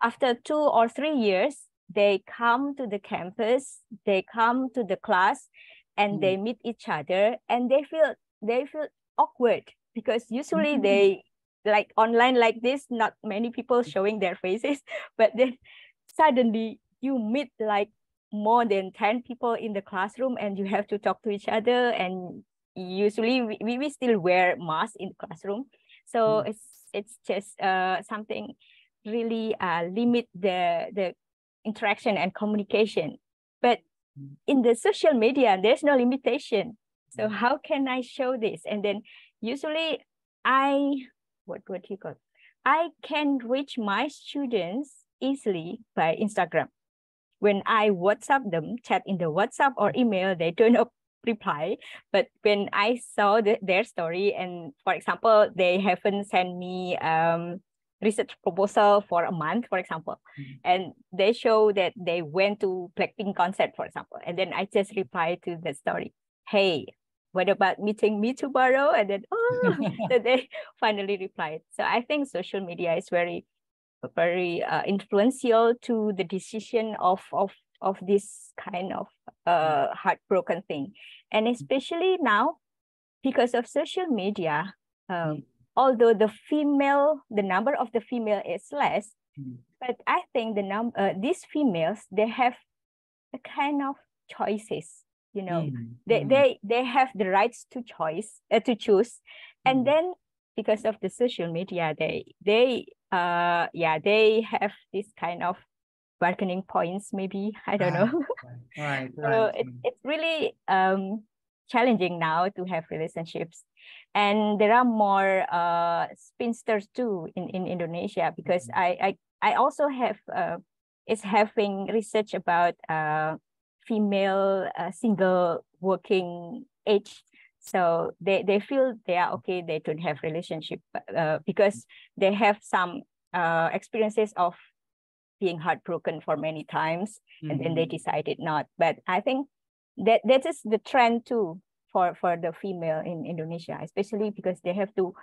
after 2 or 3 years, they come to the campus, they come to the class, and they meet each other, and they feel awkward. because usually they like online like this, not many people showing their faces, but then suddenly you meet like more than 10 people in the classroom and you have to talk to each other, and usually we still wear masks in the classroom. So it's just something really limit the interaction and communication. But in the social media, there's no limitation. So how can I show this? And then usually what you call? I can reach my students easily by Instagram. When I WhatsApp them, chat in the WhatsApp or email, they don't reply. But when I saw their story, and for example, they haven't sent me research proposal for a month, for example, and they show that they went to Blackpink concert, for example, and then I just reply to the story, hey, what about meeting me tomorrow? And then so they finally replied. So I think social media is very influential to the decision of this kind of heartbroken thing. And especially now, because of social media, although the number of the female is less, but I think these females, they have a kind of choices, they have the rights to choose. And then because of the social media, they have this kind of bargaining points, maybe, I don't know. Right. So it's really challenging now to have relationships. And there are more spinsters too in Indonesia, because I also have is having research about female single working age. So they feel they are okay, they don't have relationship because they have some experiences of being heartbroken for many times, and then they decided not. But I think that is the trend too for the female in Indonesia, especially because they have to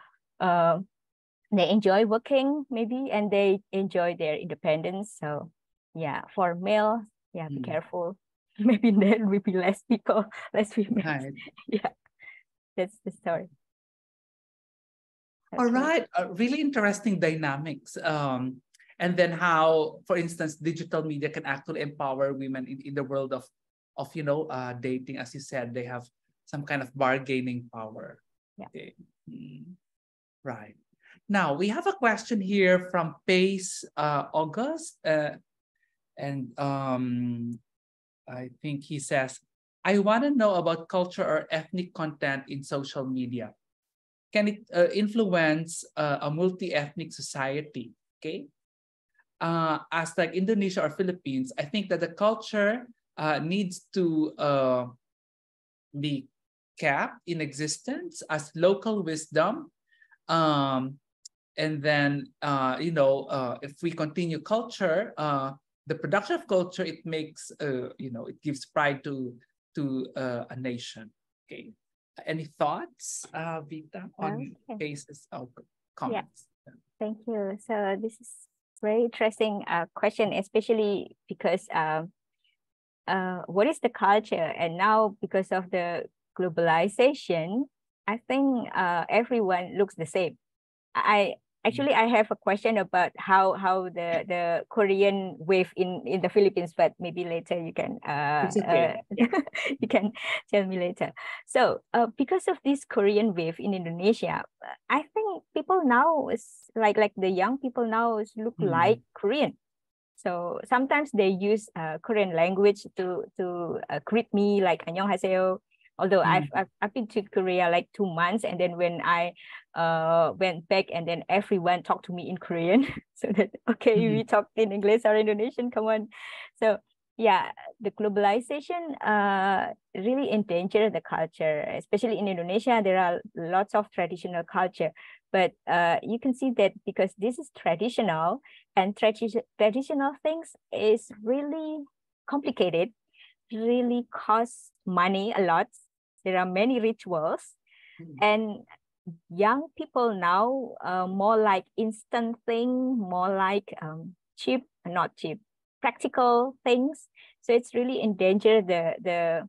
they enjoy working maybe, and they enjoy their independence. So yeah, for male, be careful. Maybe there will be less people, less females. Right. Yeah, that's the story. All right, really interesting dynamics. And then how, for instance, digital media can actually empower women in the world of dating. As you said, they have some kind of bargaining power. Yeah. Okay. Right. Now we have a question here from Pace August, and I think he says, I want to know about culture or ethnic content in social media. Can it influence a multi-ethnic society? Okay. As like Indonesia or Philippines, I think that the culture needs to be kept in existence as local wisdom. And then, if we continue culture, the production of culture, it makes, it gives pride to a nation. Okay. Any thoughts, Vita, on basis of comments? Yeah. Thank you. So this is very interesting question, especially because what is the culture? And now because of the globalization, I think everyone looks the same. I have a question about how the Korean wave in the Philippines, but maybe later you can you can tell me later. So because of this Korean wave in Indonesia, I think people now is like the young people now is look like Korean. So sometimes they use Korean language to greet me, like 안녕하세요. Although I've been to Korea like 2 months, and then when I went back, and then everyone talked to me in Korean. So that we talked in English or Indonesian, come on. So yeah, the globalization really endangered the culture, especially in Indonesia. There are lots of traditional culture, but you can see that because this is traditional, and traditional things is really complicated, really cost money a lot. There are many rituals, and young people now more like instant thing, more like not cheap, practical things. So it's really endanger the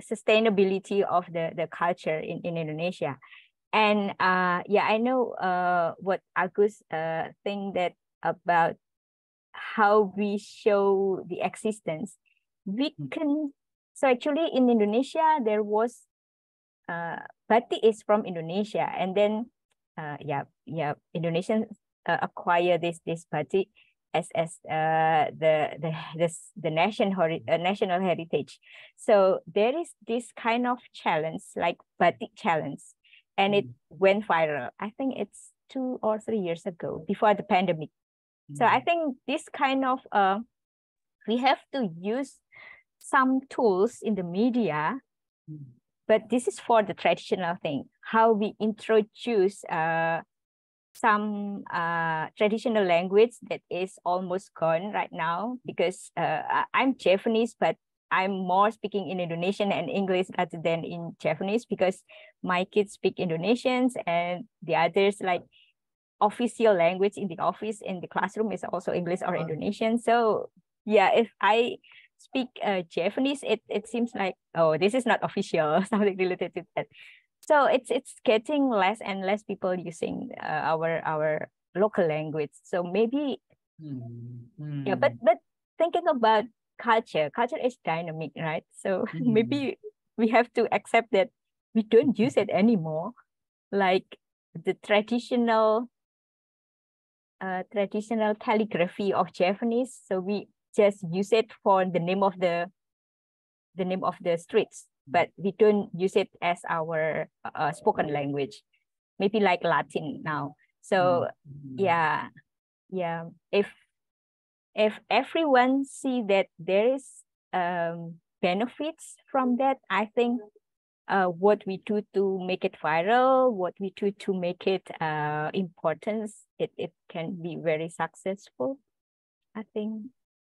sustainability of the culture in Indonesia. And yeah, I know what Agus think that about how we show the existence. We can, so actually in Indonesia there was batik is from Indonesia, and then Indonesians acquire this batik as the national heritage. So there is this kind of challenge like batik challenge, and it went viral. I think it's 2 or 3 years ago, before the pandemic. So I think this kind of we have to use some tools in the media, but this is for the traditional thing. How we introduce some traditional language that is almost gone right now, because I'm Japanese, but I'm more speaking in Indonesian and English rather than in Japanese, because my kids speak Indonesians, and the others, like official language in the office, in the classroom, is also English or Indonesian. So yeah, if I speak Japanese, it seems like, oh, this is not official, something related to that. So it's getting less and less people using our local language. So maybe yeah, but thinking about culture is dynamic, right? So maybe we have to accept that we don't use it anymore, like the traditional calligraphy of Japanese. So we just use it for the name of the streets, but we don't use it as our spoken language. Maybe like Latin now. So yeah. If everyone see that there is benefits from that, I think what we do to make it viral, what we do to make it importance, it can be very successful. I think,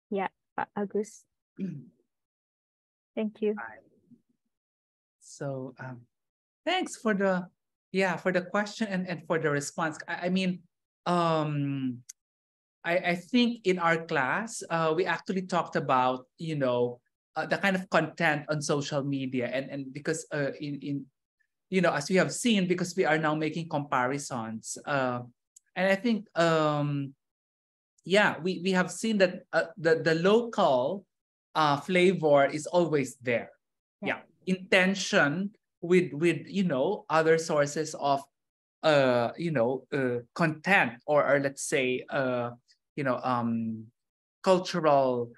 yeah, Agus. Thank you. So thanks for the question and for the response. I mean, I think in our class we actually talked about the kind of content on social media, and because in as we have seen, because we are now making comparisons, and I think we have seen that the local flavor is always there. Yeah, intention with other sources of content, or let's say cultural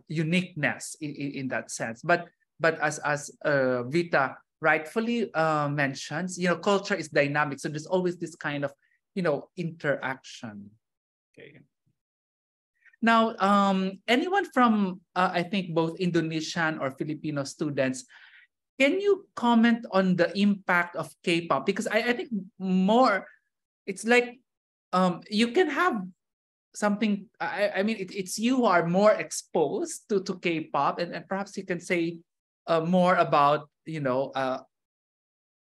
uniqueness in that sense. But as Vita rightfully mentions, culture is dynamic, so there's always this kind of interaction. Okay. Now, anyone from I think both Indonesian or Filipino students, can you comment on the impact of K-pop? Because I think more, it's like you can have something. I mean, it's you who are more exposed to K-pop, and perhaps you can say more about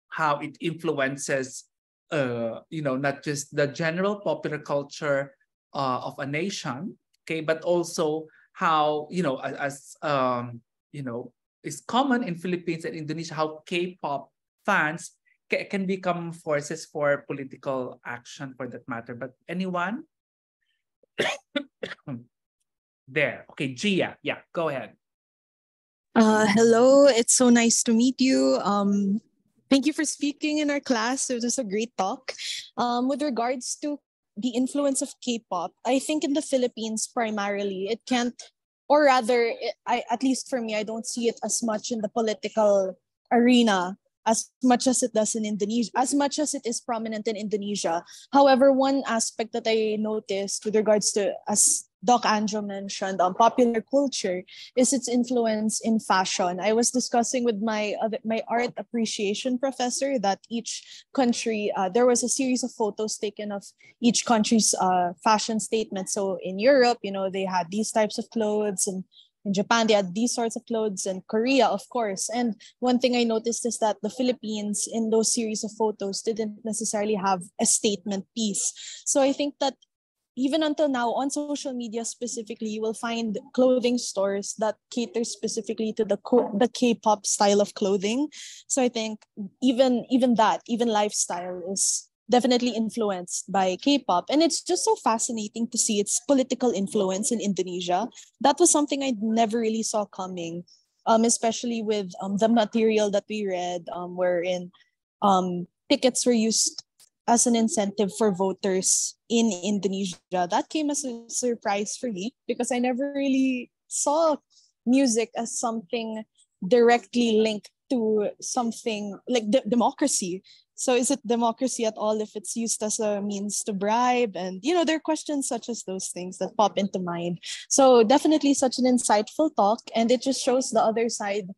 how it influences not just the general popular culture of a nation, okay, but also how as is common in Philippines and Indonesia, how K-pop fans can become forces for political action, for that matter. But anyone? There. Okay, Gia. Yeah, go ahead. Hello, it's so nice to meet you. Thank you for speaking in our class. It was a great talk. With regards to the influence of K-pop, I think in the Philippines primarily, it can't, or rather, at least for me, I don't see it as much in the political arena as much as it does in Indonesia, as much as it is prominent in Indonesia. However, one aspect that I noticed with regards to, as Doc Andrew mentioned, popular culture, is its influence in fashion. I was discussing with my art appreciation professor that each country, there was a series of photos taken of each country's fashion statement. So in Europe, they had these types of clothes, and in Japan, they had these sorts of clothes, and Korea, of course. And one thing I noticed is that the Philippines, in those series of photos, didn't necessarily have a statement piece. So I think that even until now on social media specifically, you will find clothing stores that cater specifically to the K-pop style of clothing. So I think even lifestyle is definitely influenced by K-pop, and it's just so fascinating to see its political influence in Indonesia. That was something I never really saw coming, especially with the material that we read, wherein tickets were used as an incentive for voters in Indonesia. That came as a surprise for me because I never really saw music as something directly linked to something like democracy. So is it democracy at all if it's used as a means to bribe? And there are questions such as those things that pop into mind. So definitely such an insightful talk, and it just shows the other side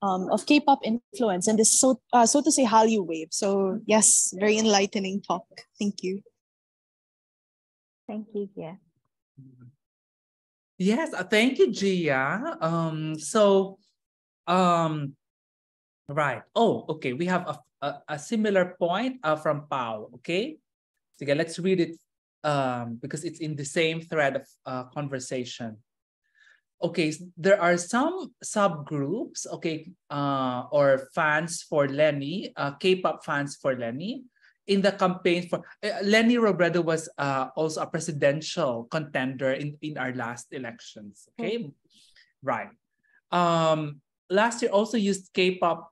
of K-pop influence and this so to say Hallyu wave. So yes, very enlightening talk. Thank you. Thank you. Yeah. Yes, thank you, Gia. Right. Oh, okay. We have a similar point from Pau. Okay. So yeah, let's read it because it's in the same thread of conversation. Okay, there are some subgroups, okay, or fans for Lenny, K-pop fans for Lenny, in the campaign for Lenny Robredo was also a presidential contender in our last elections. Okay, right. Last year also used K-pop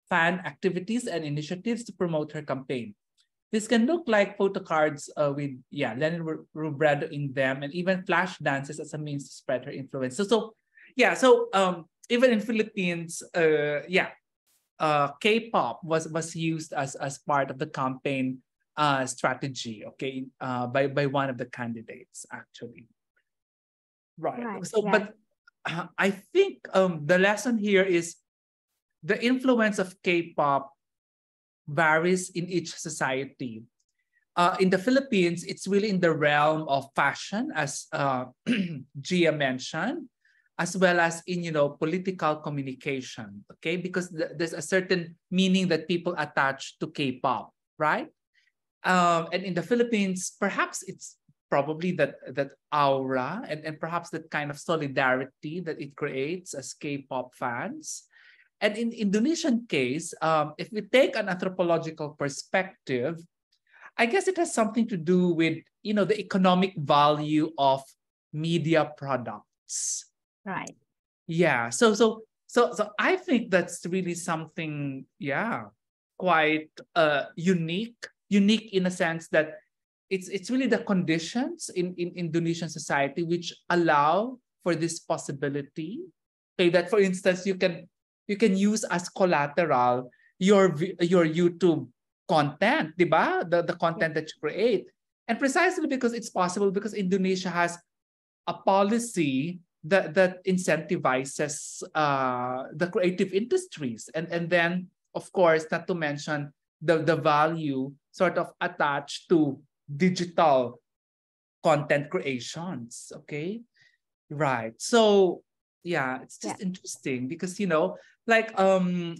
fan activities and initiatives to promote her campaign. This can look like photo cards with Lenny Robredo in them, and even flash dances as a means to spread her influence. So even in Philippines, K-pop was used as part of the campaign strategy. Okay, by one of the candidates actually. Right. So, yeah. but I think the lesson here is the influence of K-pop varies in each society. In the Philippines, it's really in the realm of fashion, as Gia mentioned, as well as in political communication. Okay, because there's a certain meaning that people attach to K-pop, right? And in the Philippines, perhaps it's probably that aura and perhaps that kind of solidarity that it creates as K-pop fans. And in Indonesian case, if we take an anthropological perspective, I guess it has something to do with the economic value of media products. Right. Yeah. So I think that's really something, quite unique. Unique in a sense that it's really the conditions in Indonesian society which allow for this possibility. Okay, that for instance you can use as collateral your YouTube content, diba? The content that you create. And precisely because it's possible because Indonesia has a policy that incentivizes the creative industries. And then, of course, not to mention the value sort of attached to digital content creations, okay? Right. So it's just interesting because like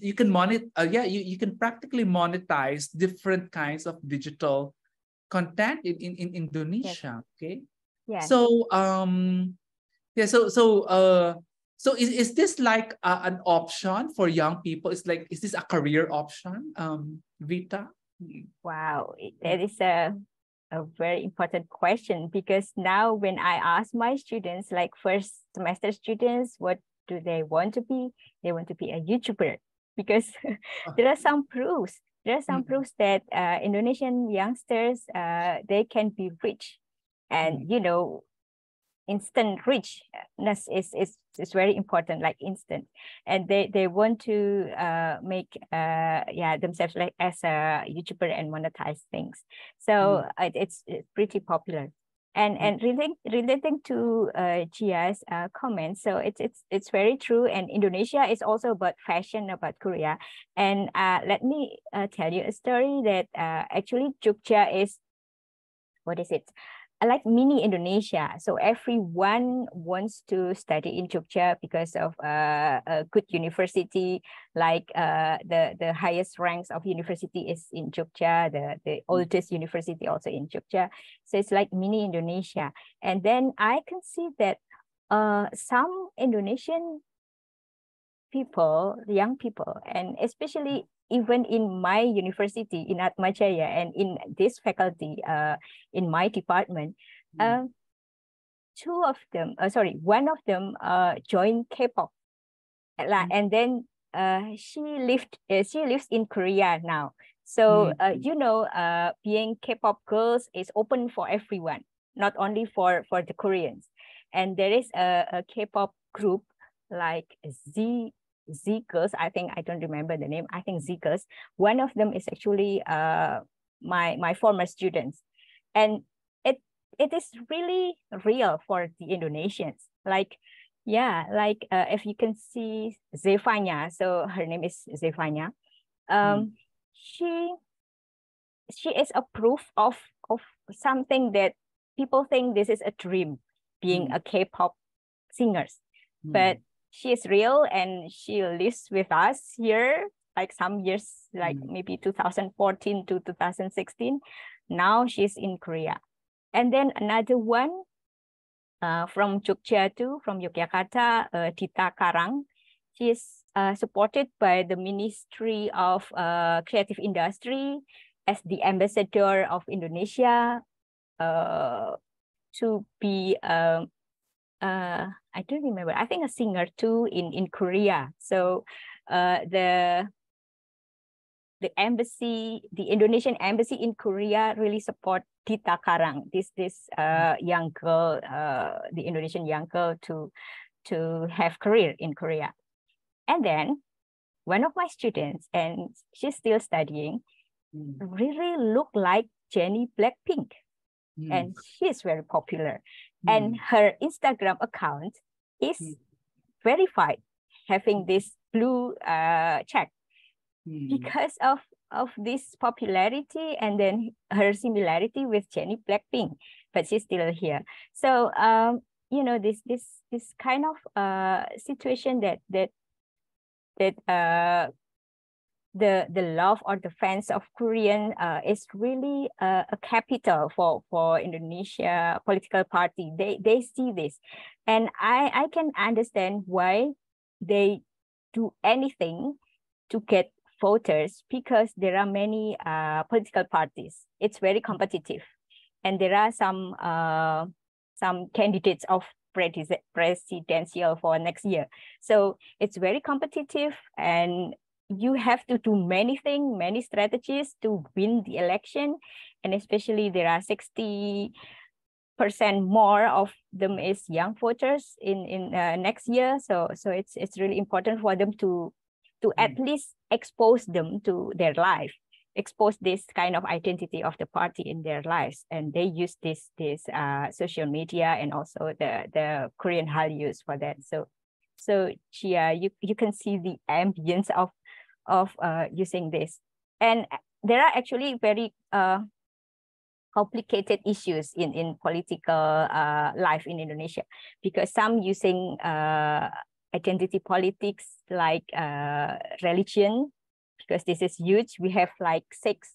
you can you can practically monetize different kinds of digital content in Indonesia. Okay. Yeah. So so is this like an option for young people? It's like, is this a career option, Vita? Wow, that is a very important question, because now when I ask my students, like first semester students, what do they want to be? They want to be a YouTuber, because there are some proofs. There are some proofs that Indonesian youngsters they can be rich, and instant richness is very important, like instant, and they want to make themselves like as a YouTuber and monetize things. So it's pretty popular. And relating to Gia's comments, so it's very true. And Indonesia is also about fashion, about Korea. And let me tell you a story that actually Jogja is, what is it? like mini Indonesia. So everyone wants to study in Jogja because of a good university. Like the highest ranks of university is in Jogja. The oldest university also in Jogja. So it's like mini Indonesia. And then I can see that some Indonesian people, young people, and especially even in my university in Atmajaya and in this faculty in my department, one of them joined K-pop, and then she lives in Korea now. So being K-pop girls is open for everyone, not only for the Koreans. And there is a K-pop group like Z Girls. I think, I don't remember the name. I think Z Girls. One of them is actually my former students, and it is really real for the Indonesians. Like, if you can see Zevanya, so her name is Zevanya. She is a proof of something that people think this is a dream, being a K-pop singers, but she is real, and she lives with us here like some years, like maybe 2014 to 2016. Now she's in Korea. And then another one from Jogja too, from Yogyakarta, Dita Karang. She is supported by the Ministry of Creative Industry as the ambassador of Indonesia to be I don't remember. I think a singer too in Korea. So the embassy, the Indonesian embassy in Korea, really support Dita Karang, this young girl, the Indonesian young girl, to have career in Korea. And then one of my students, and she's still studying, really look like Jennie Blackpink, and she's very popular. And her Instagram account is verified, having this blue check, because of this popularity and then her similarity with Jennie Blackpink, but she's still here. So this kind of situation that the love or the fans of Korean is really a capital for Indonesia political party. They see this, and I can understand why they do anything to get voters, because there are many political parties. It's very competitive, and there are some candidates of presidential for next year. So it's very competitive, and you have to do many things, many strategies to win the election. And especially there are 60% more of them is young voters in next year. So it's really important for them to at least expose them to their life, expose this kind of identity of the party in their lives. And they use this social media and also the Korean Hallus for that. So Chia, you can see the ambience of using this. And there are actually very complicated issues in political life in Indonesia, because some using identity politics like religion, because this is huge. We have like 6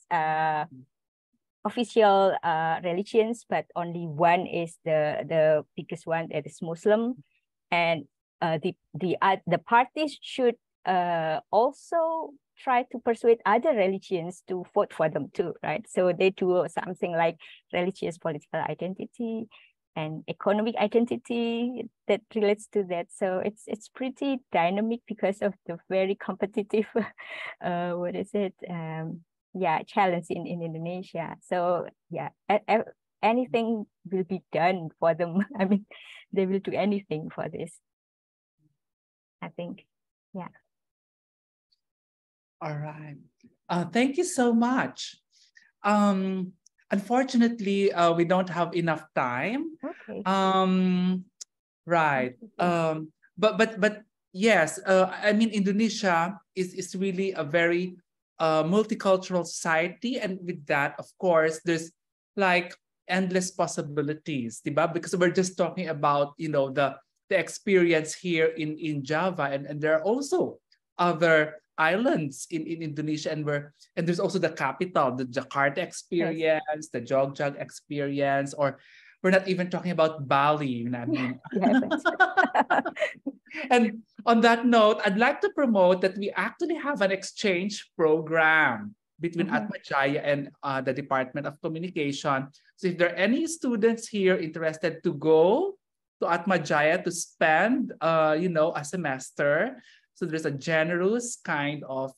official religions, but only one is the biggest one, that is Muslim. And the parties should also try to persuade other religions to vote for them too, right? So they do something like religious political identity and economic identity that relates to that. So it's pretty dynamic because of the very competitive challenge in Indonesia. So anything will be done for them. I mean, they will do anything for this, I think. Yeah. All right. Thank you so much. Unfortunately, we don't have enough time. Okay. Right. But yes, I mean, Indonesia is really a very multicultural society, and with that, of course, there's like endless possibilities, diba? Because we're just talking about, the experience here in Java, and there are also other islands in Indonesia, and there's also the capital, the Jakarta experience, the Jogja experience, or we're not even talking about Bali, I mean. You haven't. And on that note, I'd like to promote that we actually have an exchange program between Atmajaya and the Department of Communication. So if there are any students here interested to go to Atmajaya to spend, a semester, so there's a generous kind of,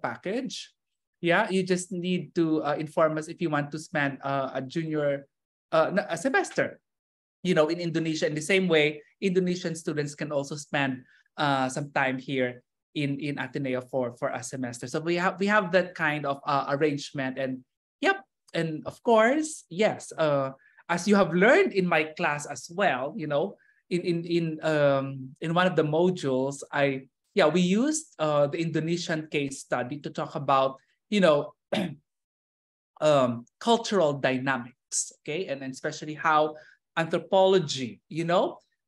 package. Yeah, you just need to inform us if you want to spend a semester, in Indonesia. In the same way, Indonesian students can also spend some time here in Ateneo for a semester. So we have that kind of arrangement, and yep, and of course, yes, as you have learned in my class as well, in one of the modules, we used the Indonesian case study to talk about cultural dynamics, okay, and especially how anthropology,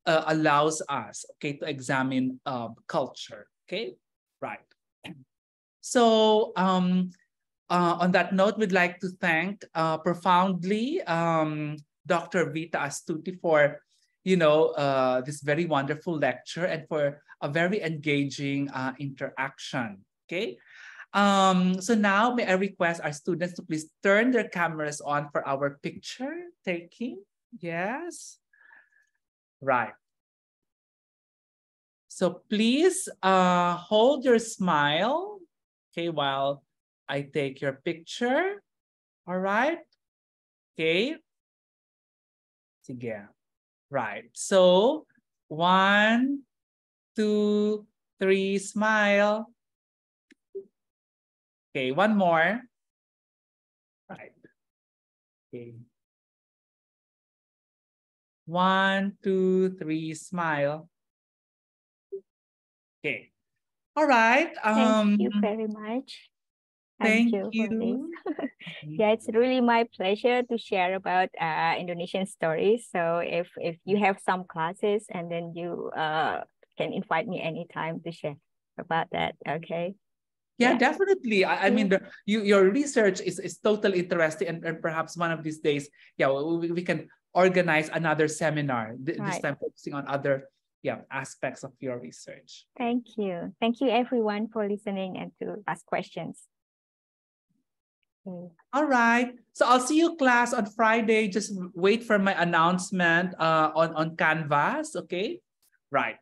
allows us, okay, to examine culture, okay, right. So on that note, we'd like to thank profoundly Dr. Vita Astuti for, this very wonderful lecture and for a very engaging interaction, okay. So now may I request our students to please turn their cameras on for our picture taking. Yes. Right. So please hold your smile, okay, while I take your picture. All right. Okay. Sige. Right. So 1, 2, 3, smile. Okay, one more. Right. Okay. 1, 2, 3, smile. Okay. All right. Thank you very much. Thank For this. you. Yeah, it's really my pleasure to share about Indonesian stories. So if you have some classes, and then you can invite me anytime to share about that. Okay. Yeah, Yeah. definitely. I mean, your research is totally interesting, and perhaps one of these days, we can organize another seminar, this Right. time focusing on other aspects of your research. Thank you. Thank you everyone for listening and to ask questions. Okay. All right. So I'll see you class on Friday. Just wait for my announcement on Canvas. Okay. Right.